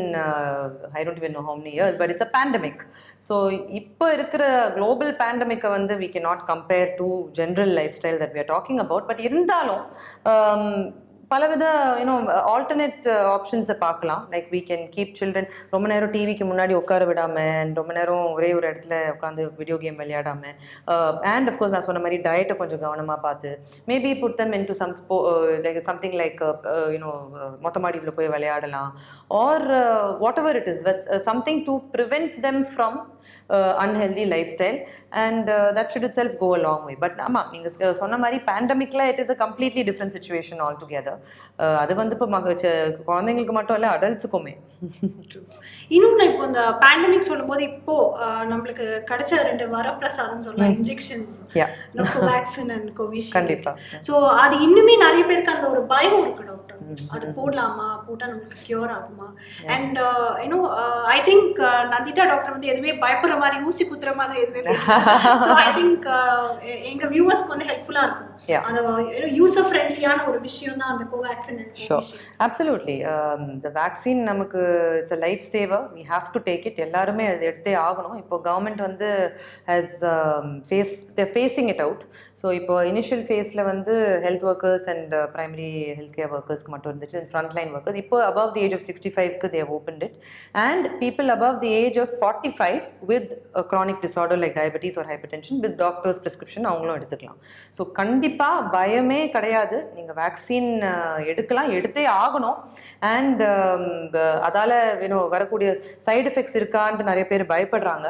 I don't even know how many years, but it's a pandemic. So இப்போ இருக்கிற global pandemic வந்து we cannot compare to general lifestyle that we are talking about. But இருந்தாலும் பலவித alternate ஆப்ஷன்ஸை பார்க்கலாம். Like we can keep children ரொம்ப நேரம் டிவிக்கு முன்னாடி உட்கார விடாமல், ரொம்ப நேரம் ஒரே ஒரு இடத்துல உட்காந்து வீடியோ கேம் விளையாடாமல், அண்ட் அஃப்கோர்ஸ் நான் சொன்ன மாதிரி டயட்டை கொஞ்சம் கவனமாக பார்த்து maybe put them into like something like மொத்த மாடியில் போய் விளையாடலாம். Or whatever it is something to prevent them from unhealthy lifestyle and that should itself go a long way. But ஆமாம் நீங்கள் சொன்ன மாதிரி பேண்டமிக்கில் it is a completely different situation altogether. அது வந்து இப்போ குழந்தைங்களுக்கு மட்டும் இல்லை, அடல்ட்ஸுக்குமே. இன்னொன்று இப்போ இந்த பேண்டமிக் சொல்லும்போது இப்போ நம்மளுக்கு கிடைச்ச 2 வரப்பிரசாதம் சொல்லலாம், இன்ஜெக்ஷன்ஸ், கோவேக்சின் அண்ட் கோவிஷீல்டு. கண்டிப்பாக. ஸோ அது இன்னுமே நிறைய பேருக்கு அந்த ஒரு பயம் இருக்கு டாக்டர். அது போடலாமா, போட்டால் நமக்கு கியூர் ஆகுமா? And I think Nandita doctor வந்து எதுவுமே பயப்படுற மாதிரி ஊசி குத்துற மாதிரி எதுவுமே ஸோ ஐ திங்க் எங்க வியூவர்ஸ்க்கு வந்து ஹெல்ப்ஃபுல்லாக இருக்கும். அந்த யூசர் ஃப்ரெண்ட்லியான ஒரு விஷயம் தான் அந்த கோவேக்சின். அப்சல்யூட்லி. இந்த வேக்சின் நமக்கு it's a life saver. We have to take it. எல்லாருமே அது எடுத்தே ஆகணும். இப்போ கவர்மெண்ட் வந்து ஃபேஸிங் இட் அவுட். ஸோ இப்போ இனிஷியல் ஃபேஸில் வந்து health workers and primary health care ஒர்க்கர்ஸ்க்கு மட்டும் இருந்துச்சு, ஃப்ரண்ட் லைன் ஒர்க்கர்ஸ். இப்போ above the age of 65க்கு they have opened it, and people above the age of 45 with a chronic disorder like diabetes or hypertension with doctor's prescription அவங்களும் எடுத்துக்கலாம். So கண்டிப்பாக பயமே கிடையாது. நீங்கள் வேக்சின் எடுக்கலாம், எடுத்தே ஆகணும். அண்ட் அதால் வரக்கூடிய சைடு எஃபெக்ட்ஸ் இருக்கான்ட்டு நிறைய பேர் பயப்படுறாங்க.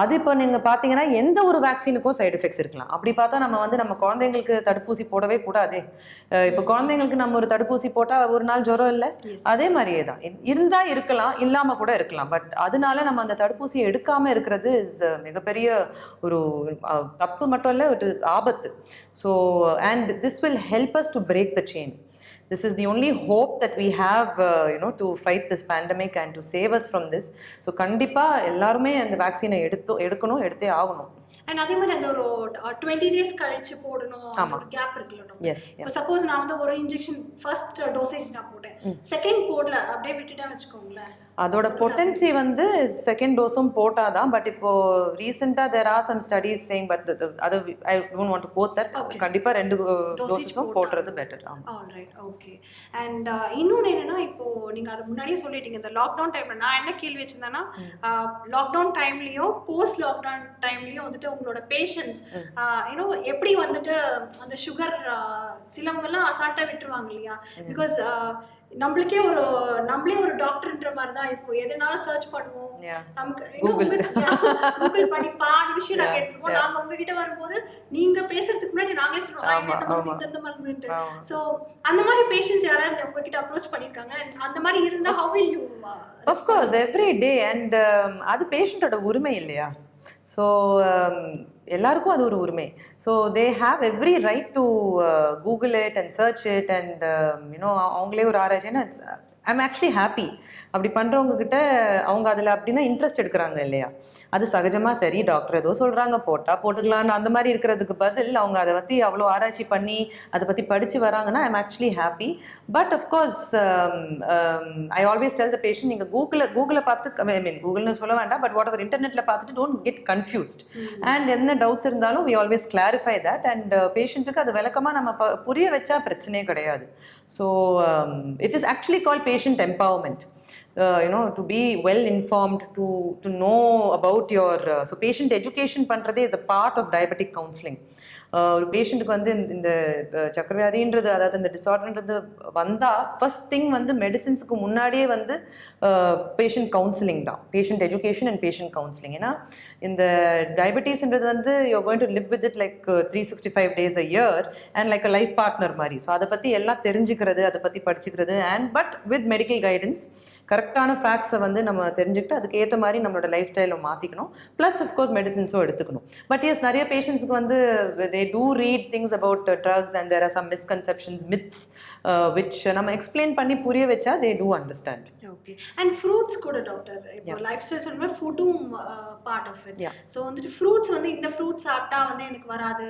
அது இப்போ நீங்கள் பார்த்தீங்கன்னா எந்த ஒரு வேக்சினுக்கும் சைடு எஃபெக்ட்ஸ் இருக்கலாம். அப்படி பார்த்தா நம்ம வந்து நம்ம குழந்தைங்களுக்கு தடுப்பூசி போடவே கூடாதே. இப்போ குழந்தைங்களுக்கு நம்ம ஒரு தடுப்பூசி போட்டால் ஒரு நாள் ஜுரம் இல்லை, அதே மாதிரியே தான் இருந்தால் இருக்கலாம், இல்லாமல் கூட இருக்கலாம். பட் அதனால நம்ம அந்த தடுப்பூசியை எடுக்காமல் இருக்கிறது மிகப்பெரிய ஒரு தப்பு மட்டும் இல்லை, ஒரு ஆபத்து. So and this will help us to break the chain. This is the only hope that we have to fight this pandemic and to save us from this. So கண்டிப்பா எல்லாருமே அந்த வேக்சினை எடுக்கணும், எடுத்தே ஆகணும். அண்ட் அதே மாதிரி அந்த ஒரு 20 days கழிச்சு போடணும், ஒரு கேப் இருக்குல்ல டாக்டர். இப்போ சப்போஸ் நான் வந்து ஒரு இன்ஜெக்ஷன் ஃபர்ஸ்ட் டோசேஜ் நான் போட்டேன், செகண்ட் போடல, அப்படியே விட்டுட்டேன்னு வச்சுக்கோங்களேன், அதோட பொட்டன்சி வந்து செகண்ட் டோஸும் போட்டாதான். பட் இப்போ ரீசெண்டாக there are some studies saying, but அது I don't want to quote that. கண்டிப்பாக 2 டோஸஸும் போடுறது பெட்டர். Alright, okay. அண்ட் இன்னொன்று என்னன்னா, இப்போ நீங்கள் அது முன்னாடியே சொல்லிட்டீங்க, இந்த லாக்டவுன் டைம்ல நான் என்ன கேள்வி வச்சிருந்தேன்னா, லாக்டவுன் டைம்லயும் போஸ்ட் லாக்டவுன் டைம்லயும் வந்துட்டு உங்களோட பேஷண்ட்ஸ் எப்படி வந்துட்டு அந்த சுகர் சிலவங்கெல்லாம் அசால்ட்டா விட்டுருவாங்க இல்லையா? பிகாஸ் நம்மளே ஒரு டாக்டர்ன்ற மாதிரி தான் இப்போ எதனாலும் சர்ச் பண்ணுவோம், நமக்கு கூகுள் பண்ணி பாதி விஷயம் நாங்க எடுத்துருவோம். நாங்க உங்ககிட்ட வரும்போது நீங்க பேசுறதுக்கு முன்னாடி நாங்களே சொல்லுவோம் இந்த மருந்துட்டு. ஸோ அந்த மாதிரி பேஷண்ட்ஸ் யாராவது உங்ககிட்ட அப்ரோச் பண்ணிருக்காங்க? அந்த மாதிரி இருந்தா how will you of course every day and அது பேஷண்டோட உரிமை இல்லையா? ஸோ எல்லாருக்கும் அது ஒரு உரிமை. So they have every right to google it and search it and you know அவங்களே ஒரு ஆராய்ச்சின்னா ஐம் ஆக்சுவலி ஹாப்பி. அப்படி பண்ணுறவங்க கிட்ட அவங்க அதில் அப்படின்னா இன்ட்ரெஸ்ட் எடுக்கிறாங்க இல்லையா, அது சகஜமாக சரி டாக்டர் ஏதோ சொல்கிறாங்க போட்டுக்கலான்னு அந்த மாதிரி இருக்கிறதுக்கு பதில் அவங்க அதை பற்றி அவ்வளோ ஆராய்ச்சி பண்ணி அதை பற்றி படித்து வராங்கன்னா I'm actually happy. But of course I always tell the patient, நீங்கள் கூகுளில் பார்த்துட்டு ஐ மீன் கூகுள்னு சொல்ல வேண்டாம், பட் வாட் எவர் இன்டர்நெட்டில் பார்த்துட்டு டோன்ட் கெட் கன்ஃபியூஸ்ட். அண்ட் என்ன டவுட்ஸ் இருந்தாலும் we always clarify that. And பேஷண்ட்டுக்கு அது விளக்கமாக நம்ம புரிய வச்சா பிரச்சனையே கிடையாது. So it is actually call patient empowerment. To be well informed, to know about your so patient education பண்றதே is a part of diabetic counseling. ஒரு பேஷண்ட்டுக்கு வந்து இந்த சக்கரவியாதின்றது அதாவது இந்த டிஸார்டர்ன்றது வந்தால் ஃபர்ஸ்ட் திங் வந்து மெடிசின்ஸுக்கு முன்னாடியே வந்து பேஷண்ட் கவுன்சிலிங் தான், patient education and patient counselling. ஏன்னா இந்த டயபெட்டிஸ்ன்றது வந்து you're going to live with it like 365 days a year and like a life partner மாதிரி. ஸோ அதை பற்றி எல்லாம் தெரிஞ்சுக்கிறது, அதை பற்றி படிச்சுக்கிறது and but with medical guidance கரெக்டான ஃபேக்ட்ஸை வந்து நம்ம தெரிஞ்சுக்கிட்டு அதுக்கு ஏற்ற மாதிரி நம்மளோட லைஃப் ஸ்டைலை மாற்றிக்கணும். ப்ளஸ் அஃப்கோர்ஸ் மெடிசின்ஸும் எடுத்துக்கணும். பட் எஸ் நிறைய பேஷண்ட்ஸுக்கு வந்து they do read things about drugs and there are some misconceptions, myths which நம்ம எக்ஸ்பிளைன் பண்ணி புரிய வச்சா they do understand. Okay. And fruits கூட டாக்டர் இப்போ லைஃப் ஸ்டைல் சொல்லும்போது ஃபுட்டும் பார்ட் ஆஃப் இட். ஸோ வந்துட்டு ஃப்ரூட்ஸ் வந்து இந்த ஃப்ரூட் சாப்பிட்டா வந்து எனக்கு வராது,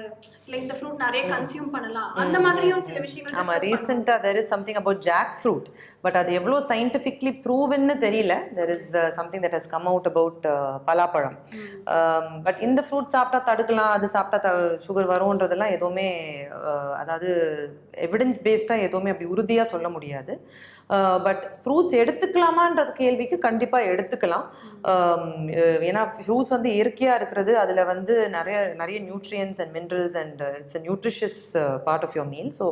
இல்லை இந்த ஃப்ரூட் நிறைய கன்சியூம் பண்ணலாம், அந்த மாதிரியும் சில விஷயங்கள். ஆமாம், ரீசெண்டாக there is something about jackfruit, but அது எவ்வளோ சயின்டிஃபிக்லி ப்ரூவன்னு தெரியல. there is something that has come out about பலாப்பழம். பட் இந்த ஃப்ரூட் சாப்பிட்டா தடுக்கலாம், அது சாப்பிட்டா சுகர் வரும்ன்றதெல்லாம் எதுவுமே அதாவது எவிடன்ஸ் பேஸ்டாக எதுவுமே அப்படி உறுதியாக சொல்ல முடியாது. பட் ஃப்ரூட்ஸ் எடுத்துக்கலாமான்றது கேள்விக்கு கண்டிப்பாக எடுத்துக்கலாம். ஏன்னா ஃப்ரூட்ஸ் வந்து இயற்கையாக இருக்கிறது, அதில் வந்து நிறைய nutrients and minerals and it's a nutritious part of your meal, so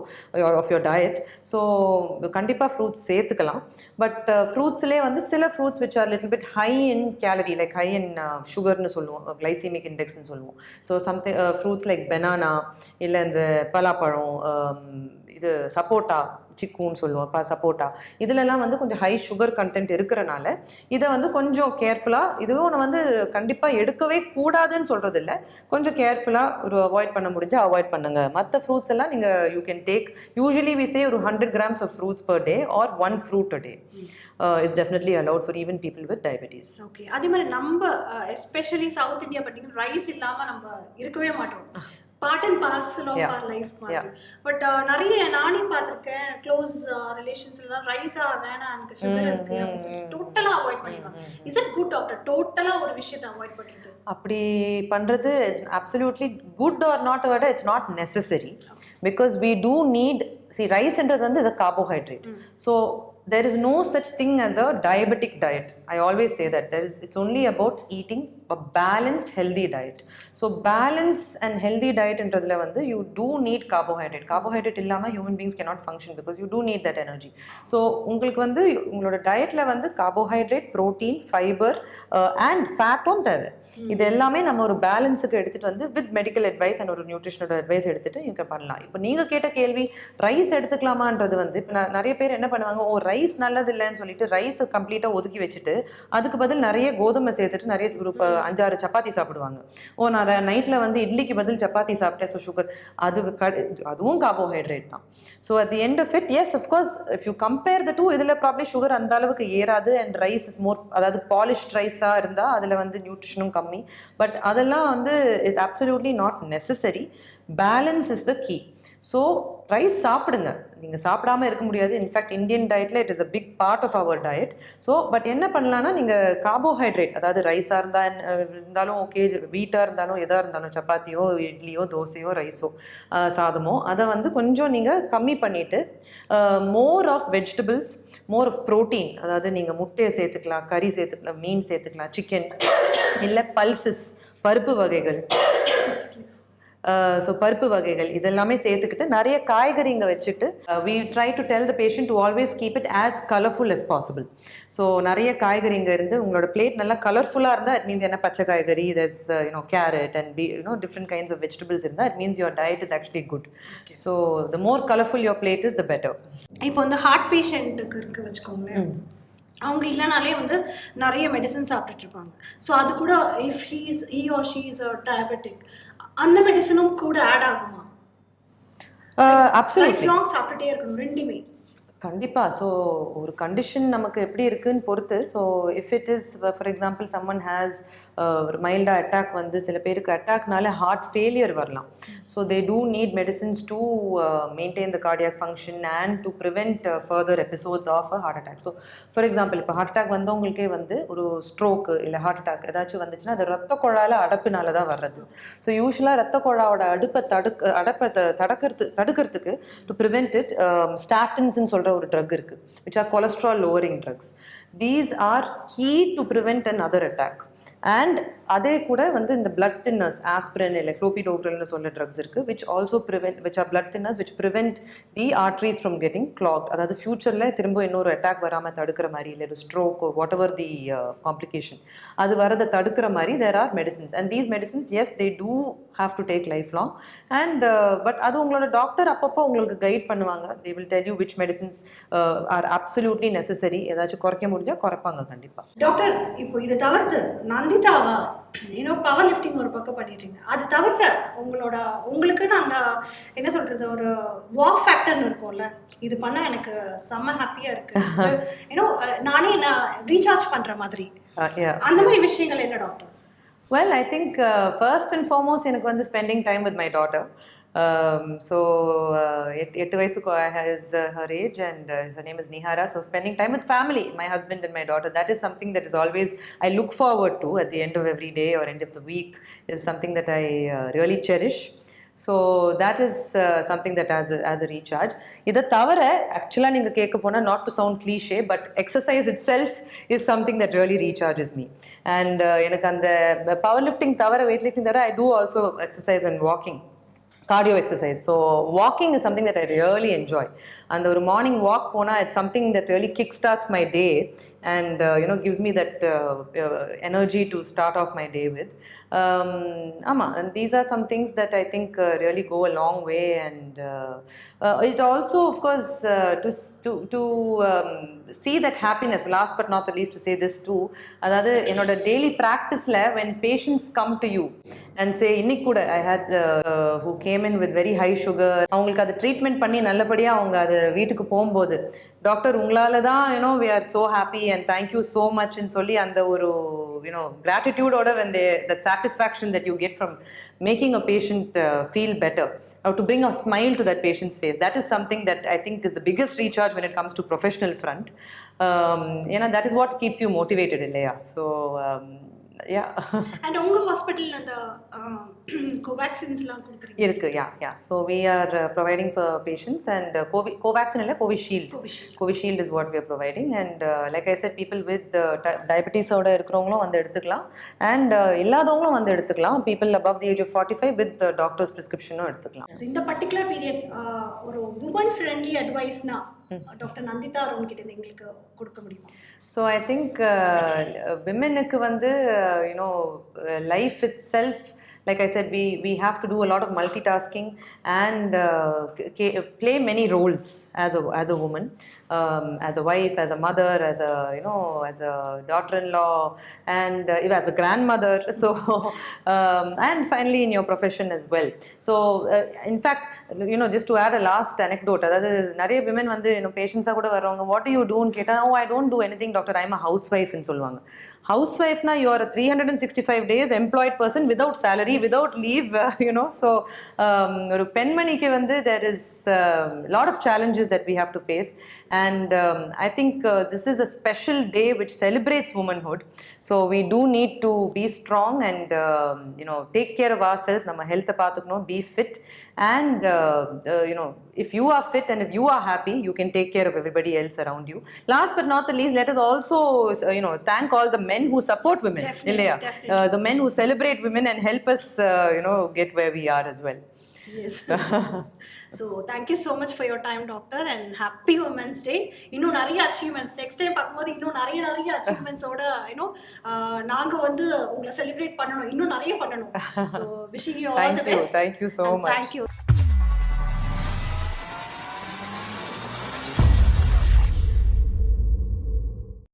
of your diet. So கண்டிப்பாக ஃப்ரூட்ஸ் சேர்த்துக்கலாம். பட் ஃப்ரூட்ஸ்லேயே வந்து சில fruits which are little bit high in calorie, like high in சுகர்னு சொல்லுவோம், கிளைசிமிக் இண்டெக்ஸ்ன்னு சொல்லுவோம். So something fruits like banana, இல்லை இந்த பலாப்பழம், இது சப்போட்டா, சிக்குன்னு சொல்லுவோம், சப்போட்டா, இதிலெல்லாம் வந்து கொஞ்சம் ஹை சுகர் கண்டென்ட் இருக்கிறனால இதை வந்து கொஞ்சம் கேர்ஃபுல்லாக, இதுவும் ஒன்று வந்து கண்டிப்பாக எடுக்கவே கூடாதுன்னு சொல்கிறது இல்லை, கொஞ்சம் கேர்ஃபுல்லாக ஒரு அவாய்ட் பண்ண முடிஞ்சால் அவாய்ட் பண்ணுங்கள். மற்ற ஃப்ரூட்ஸ் எல்லாம் நீங்கள் you can take, usually we say ஒரு 100 grams of fruits per day or 1 fruit a day is definitely allowed for even people with diabetes. Okay. அதே மாதிரி நம்ம எஸ்பெஷலி சவுத் இந்தியா பார்த்தீங்கன்னா ரைஸ் இல்லாமல் நம்ம இருக்கவே மாட்டோம், part and parcel of our life மாதிரி. பட் நிறைய நானே பார்த்துருக்கேன், க்ளோஸ் ரிலேஷன்ஸ்லாம் ரைஸா வேணாம், எனக்கு சுகர் இருக்கு டோட்டலாக அவாய்ட் பண்ணிடுவாங்க. இஸ் இட் குட் டாக்டர் டோட்டலாக ஒரு விஷயத்தை அவாய்ட் பண்ணிடுது? அப்படி பண்ணுறது is absolutely good or not விட it's not necessary. Because we do need, see, ரைஸ்ன்றது வந்து is a carbohydrate. So there is no such thing as a diabetic diet. I always say that it's only about eating a balanced healthy diet. So balance and healthy diet என்றதுல வந்து you do need carbohydrate. Carbohydrate இல்லாம human beings cannot function because you do need that energy. So உங்களுக்கு வந்து உங்களோட டயட்ல வந்து carbohydrate, protein, fiber and fatும் தேவை. இது எல்லாமே நம்ம ஒரு பேலன்ஸுக்கு எடுத்துட்டு வந்து with medical advice and ஒரு நியூட்ரிஷனல் அட்வைஸ் எடுத்துட்டு நீங்க பண்ணலாம். இப்போ நீங்க கேட்ட கேள்வி ரைஸ் எடுத்துக்கலாமான்றது வந்து இப்போ நிறைய பேர் என்ன பண்ணுவாங்க, ரைஸ் நல்லது இல்லைன்னு சொல்லிட்டு ரைஸை கம்ப்ளீட்டாக ஒதுக்கி வச்சுட்டு அதுக்கு பதில் நிறைய கோதுமை சேர்த்துட்டு நிறைய ஒரு 5-6 சப்பாத்தி சாப்பிடுவாங்க. நான் நைட்டில் வந்து இட்லிக்கு பதில் சப்பாத்தி சாப்பிட்டேன், ஸோ சுகர், அதுவும் கார்போஹைட்ரேட் தான். So at the end of it, yes of course if you compare the two, இதில் ப்ராப்ளி சுகர் அந்த அளவுக்கு ஏறாது அண்ட் ரைஸ் இஸ் மோர், அதாவது பாலிஷ்ட் ரைஸாக இருந்தால் அதில் வந்து நியூட்ரிஷனும் கம்மி. பட் அதெல்லாம் வந்து it's absolutely not necessary. Balance is the key. So rice சாப்பிடுங்க, நீங்கள் சாப்பிடாமல் இருக்க முடியாது. இன்ஃபேக்ட் இந்தியன் டயட்டில் it is a big part of our diet. So but என்ன பண்ணலான்னா, நீங்கள் கார்போஹைட்ரேட், அதாவது ரைஸாக இருந்தாலும் ஓகே, வீட்டாக இருந்தாலும் எதாக இருந்தாலும், சப்பாத்தியோ இட்லியோ தோசையோ ரைஸோ சாதமோ, அதை வந்து கொஞ்சம் நீங்கள் கம்மி பண்ணிவிட்டு more of vegetables, more of protein, அதாவது நீங்கள் முட்டையை சேர்த்துக்கலாம், கறி சேர்த்துக்கலாம், மீன் சேர்த்துக்கலாம், சிக்கன், இல்லை பல்சஸ், பருப்பு வகைகள், ஸோ பருப்பு வகைகள் இதெல்லாமே சேர்த்துக்கிட்டு நிறைய காய்கறிங்க வச்சுட்டு we try to tell the patient to always keep it as colorful as possible. So நிறைய காய்கறிங்க இருந்து உங்களோட பிளேட் நல்லா கலர்ஃபுல்லாக இருந்தால் இட் மீன்ஸ் என்ன பச்சை காய்கறி, there's carrot and different kinds of vegetables இருந்தால் it means your diet is actually good. So the more colorful your plate is, the better. இப்போ வந்து ஹார்ட் பேஷண்ட்டுக்கு இருக்கு வச்சுக்கோங்களேன், அவங்க இல்லைனாலே வந்து நிறைய மெடிசன் சாப்பிட்டுட்டு இருப்பாங்க. ஸோ அது கூட if he or she is a diabetic, அந்த மெடிசனும் கூட ஆட் ஆகுமா? லைஃப் லாங் சாப்பிட்டுட்டே இருக்கணும் ரெண்டுமே? கண்டிப்பாக. ஸோ ஒரு கண்டிஷன் நமக்கு எப்படி இருக்குன்னு பொறுத்து. So if it is for example someone has ஒரு மைல்டாக அட்டாக் வந்து சில பேருக்கு அட்டாக்னால ஹார்ட் ஃபெயிலியர் வரலாம். So they do need medicines to maintain the cardiac function and to prevent further episodes of a heart attack. So for example இப்போ heart attack வந்தவங்களுக்கே வந்து ஒரு ஸ்ட்ரோக்கு இல்லை ஹார்ட் அட்டாக் ஏதாச்சும் வந்துச்சுன்னா அது ரத்த குழாயில் அடப்பினால தான் வர்றது. ஸோ யூஸ்வலாக ரத்த குழாவோட அடப்பை தடுக்கிறதுக்கு டு ப்ரிவெண்ட் இட் ஸ்டாட்டின்ஸ்ன்னு சொல்கிற ஒரு ட்ரக் இருக்குது, which are cholesterol lowering drugs. These are key to prevent another attack. And அதே கூட வந்து இந்த blood thinners, aspirin இல்லை clopidogrelனு சொல்ல ட்ரக்ஸ் இருக்குது, which also prevent, which are blood thinners which prevent the arteries from getting clogged. அதாவது ஃபியூச்சரில் திரும்ப இன்னொரு அட்டாக் வராமல் தடுக்கிற மாதிரி இல்லை ஒரு stroke what ever the complication அது வரதை தடுக்கிற மாதிரி there are medicines. And these medicines, yes, they do have to take lifelong. And but அது உங்களோட டாக்டர் அப்பப்போ உங்களுக்கு கைட் பண்ணுவாங்க. they will tell you which medicines are absolutely necessary. ஏதாச்சும் குறைக்க முடிஞ்சா குறைப்பாங்க கண்டிப்பாக. டாக்டர் இப்போ இதை தவிர்த்து நந்திதாவா பவர் லிஃப்டிங் ஒரு பக்கம் பண்ணிட்டீங்க, அது தவிர உங்களுக்குன்னு அந்த என்ன சொல்றது ஒரு வாக் ஃபேக்டர்னு இருக்கும்ல, இது பண்ணா எனக்கு செம்ம ஹாப்பியா இருக்கு நானே ரீசார்ஜ் பண்ற மாதிரி, அந்த மாதிரி விஷயங்கள் என்ன doctor? Well, I think first and foremost எனக்கு வந்து spending time with my daughter. So 8 வயசுக்கு is her age and her name is Nihara. So spending time with family, my husband and my daughter, that is something that is always I look forward to at the end of every day or end of the week, is something that I really cherish. So that is something that as a recharge. இதை தவிர ஆக்சுவலாக நீங்கள் கேட்க போனால் not to sound cliche, but exercise itself is something that really recharges me. And எனக்கு அந்த power lifting தவிர weight lifting தவிர I do also exercise and walking, cardio exercise. So walking is something that I really enjoy. And the morning walk pona, it's something that really kickstarts my day and gives me that energy to start off my day with. And these are some things that I think really go a long way. And it also, of course, to see that happiness. Last but not the least, to say this too, adhaadu enoda daily practice la when patients come to you and say இன்னைக்கு கூட I had who came in with very high sugar, அவங்களுக்கு அது treatment பண்ணி நல்லபடியாக அவங்க அது வீட்டுக்கு போகும்போது டாக்டர் உங்களால தான் we are so happy and thank you so much ன்னு சொல்லி அந்த ஒரு gratitude-ஓட when that satisfaction that you get from making a patient feel better or to bring a smile to that patient's face, that is something that I think is the biggest recharge when it comes to professional front. That is what keeps you motivated இல்லையா? So yeah. And உங்க ஹாஸ்பிட்டல்ல அந்த கோவாக்சின்ஸ்லாம் கொடுக்குறீங்க? இருக்கு, yeah. So we are providing for patients and Covaxin இல்ல Covishield is what we are providing. And like I said, people with diabetes ஓட இருக்கிறவங்களும் வந்து எடுத்துக்கலாம் and இல்லாதவங்களும் வந்து எடுத்துக்கலாம். People above the age of 45 with the doctor's prescription எடுத்துக்கலாம். So இந்த particular period ஒரு woman friendly advice-னா டாக்டர் நந்திதா அருண் கிட்ட இருந்து எங்களுக்கு கொடுக்க முடியுமா? So I think womenக்கு வந்து life itself, like I said, we have to do a lot of multitasking and play many roles as a woman, as a wife, as a mother, as a as a daughter-in-law, and even as a grandmother. So and finally in your profession as well. So in fact, just to add a last anecdote, அதாவது நிறைய women வந்து பேஷண்ட்ஸாக கூட வர்றவங்க what do you do ன்னு கேட்டால் I don't do anything doctor, I'm a housewife ன்னு சொல்லுவாங்க. Housewifena, you are a 365 days employed person without salary, yes, without leave, so ஒரு பெண்மணிக்கு வந்து there is a lot of challenges that we have to face. And I think this is a special day which celebrates womanhood. So we do need to be strong and take care of ourselves. Nama health paathukanum, be fit, and if you are fit and if you are happy, you can take care of everybody else around you. Last but not the least, let us also thank all the men who support women. Definitely. The men who celebrate women and help us get where we are as well. Yes. So thank you so much for your time, doctor, and happy Women's Day. இன்னும் நிறைய achievements next time பார்க்கும்போது இன்னும் நிறைய achievements ஓட நாங்க வந்து உங்களை celebrate பண்ணணும், இன்னும் நிறைய பண்ணணும். So wishing you all the best. Thank you so much. Thank you.